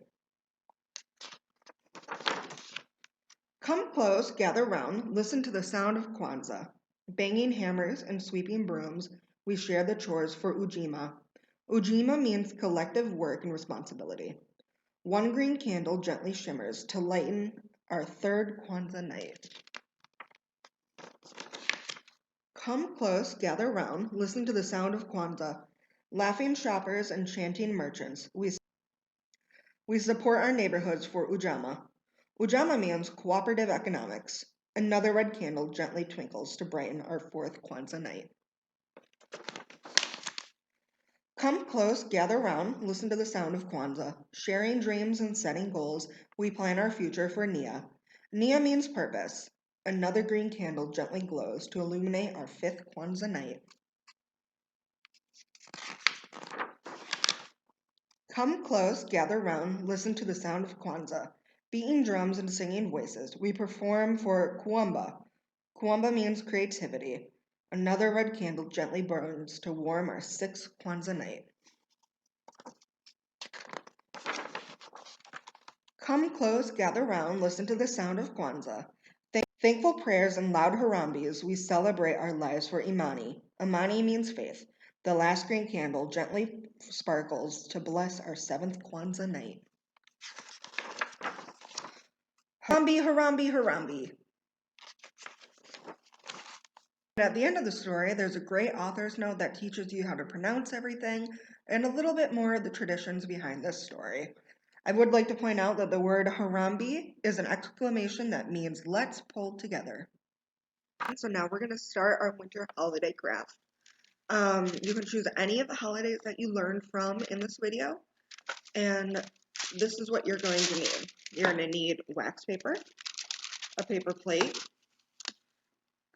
Come close, gather round, listen to the sound of Kwanzaa. Banging hammers and sweeping brooms, we share the chores for Ujima. Ujima means collective work and responsibility. One green candle gently shimmers to lighten our third Kwanzaa night. Come close, gather round, listen to the sound of Kwanzaa. Laughing shoppers and chanting merchants, we support our neighborhoods for Ujama. Ujama means cooperative economics. Another red candle gently twinkles to brighten our fourth Kwanzaa night. Come close, gather round, listen to the sound of Kwanzaa. Sharing dreams and setting goals, we plan our future for Nia. Nia means purpose. Another green candle gently glows to illuminate our fifth Kwanzaa night. Come close, gather round, listen to the sound of Kwanzaa. Beating drums and singing voices, we perform for Kuamba. Kuamba means creativity. Another red candle gently burns to warm our sixth Kwanzaa night. Come close, gather round, listen to the sound of Kwanzaa. Thankful prayers and loud harambes, we celebrate our lives for Imani. Imani means faith. The last green candle gently sparkles to bless our seventh Kwanzaa night. Harambe, harambe, harambe. At the end of the story, there's a great author's note that teaches you how to pronounce everything and a little bit more of the traditions behind this story. I would like to point out that the word harambe is an exclamation that means let's pull together. So now we're going to start our winter holiday craft. You can choose any of the holidays that you learned from in this video, and this is what you're going to need. You're going to need wax paper, a paper plate,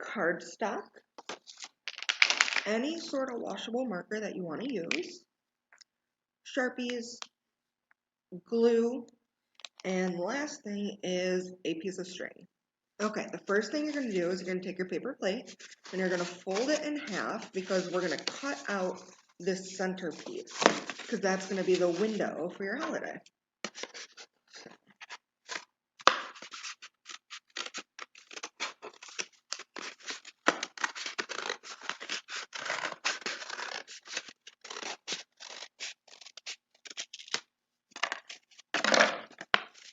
cardstock, any sort of washable marker that you want to use, Sharpies, glue, and the last thing is a piece of string. Okay, the first thing you're going to do is you're going to take your paper plate and you're going to fold it in half because we're going to cut out this center piece because that's going to be the window for your holiday.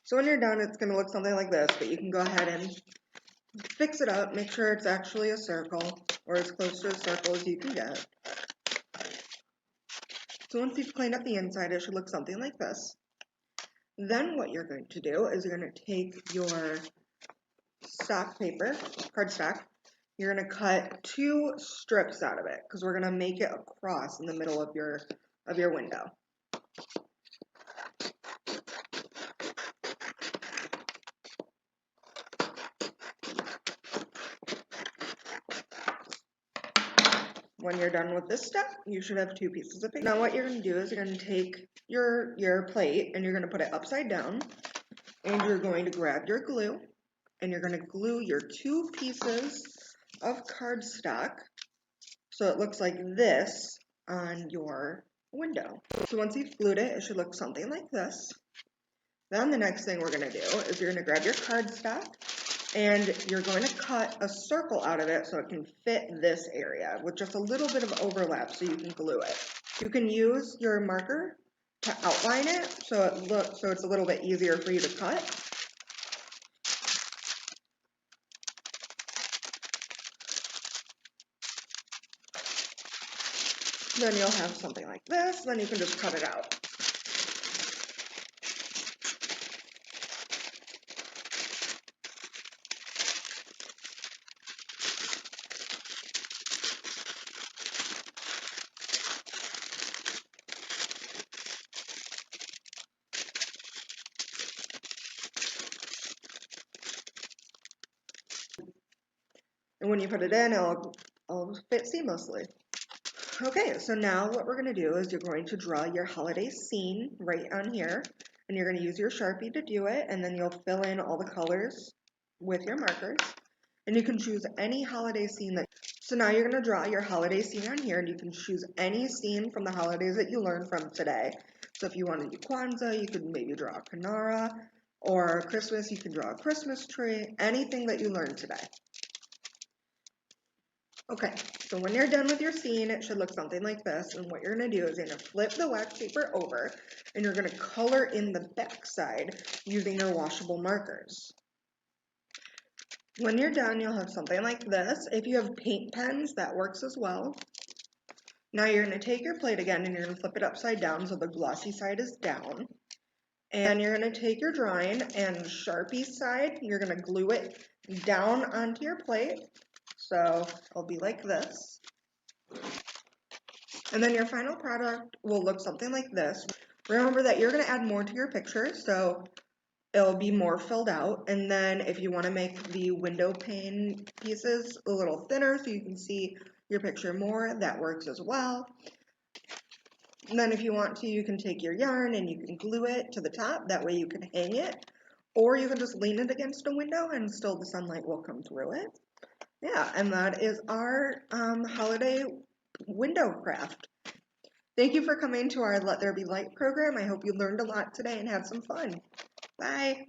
So when you're done, it's going to look something like this, but you can go ahead and fix it up, make sure it's actually a circle or as close to a circle as you can get. So once you've cleaned up the inside, it should look something like this. Then what you're going to do is you're going to take your stock paper, cardstock, you're going to cut 2 strips out of it because we're going to make it a cross in the middle of your window. When you're done with this step, you should have 2 pieces of paper. Now what you're going to do is you're going to take your plate and you're going to put it upside down and you're going to grab your glue and you're going to glue your 2 pieces of cardstock so it looks like this on your window. So once you've glued it, it should look something like this. Then the next thing we're going to do is you're going to grab your cardstock and you're going to cut a circle out of it so it can fit this area with just a little bit of overlap so you can glue it. You can use your marker to outline it so it's a little bit easier for you to cut. Then you'll have something like this, then you can just cut it out. And when you put it in, it'll fit seamlessly. Okay, so now what we're going to do is you're going to draw your holiday scene right on here, and you're going to use your Sharpie to do it, and then you'll fill in all the colors with your markers, and you can choose any holiday scene so now you're going to draw your holiday scene on here, and you can choose any scene from the holidays that you learned from today. So if you want to do Kwanzaa, you could maybe draw a Hanukkah, or Christmas, you can draw a Christmas tree, anything that you learned today. Okay, so when you're done with your scene, it should look something like this, and what you're going to do is you're going to flip the wax paper over, and you're going to color in the back side using your washable markers. When you're done, you'll have something like this. If you have paint pens, that works as well. Now you're going to take your plate again, and you're going to flip it upside down so the glossy side is down. And you're going to take your drawing, and Sharpie side, you're going to glue it down onto your plate. So it'll be like this. And then your final product will look something like this. Remember that you're going to add more to your picture, so it'll be more filled out. And then if you want to make the window pane pieces a little thinner so you can see your picture more, that works as well. And then if you want to, you can take your yarn and you can glue it to the top. That way you can hang it. Or you can just lean it against a window and still the sunlight will come through it. Yeah, and that is our holiday window craft. Thank you for coming to our Let There Be Light program. I hope you learned a lot today and had some fun. Bye.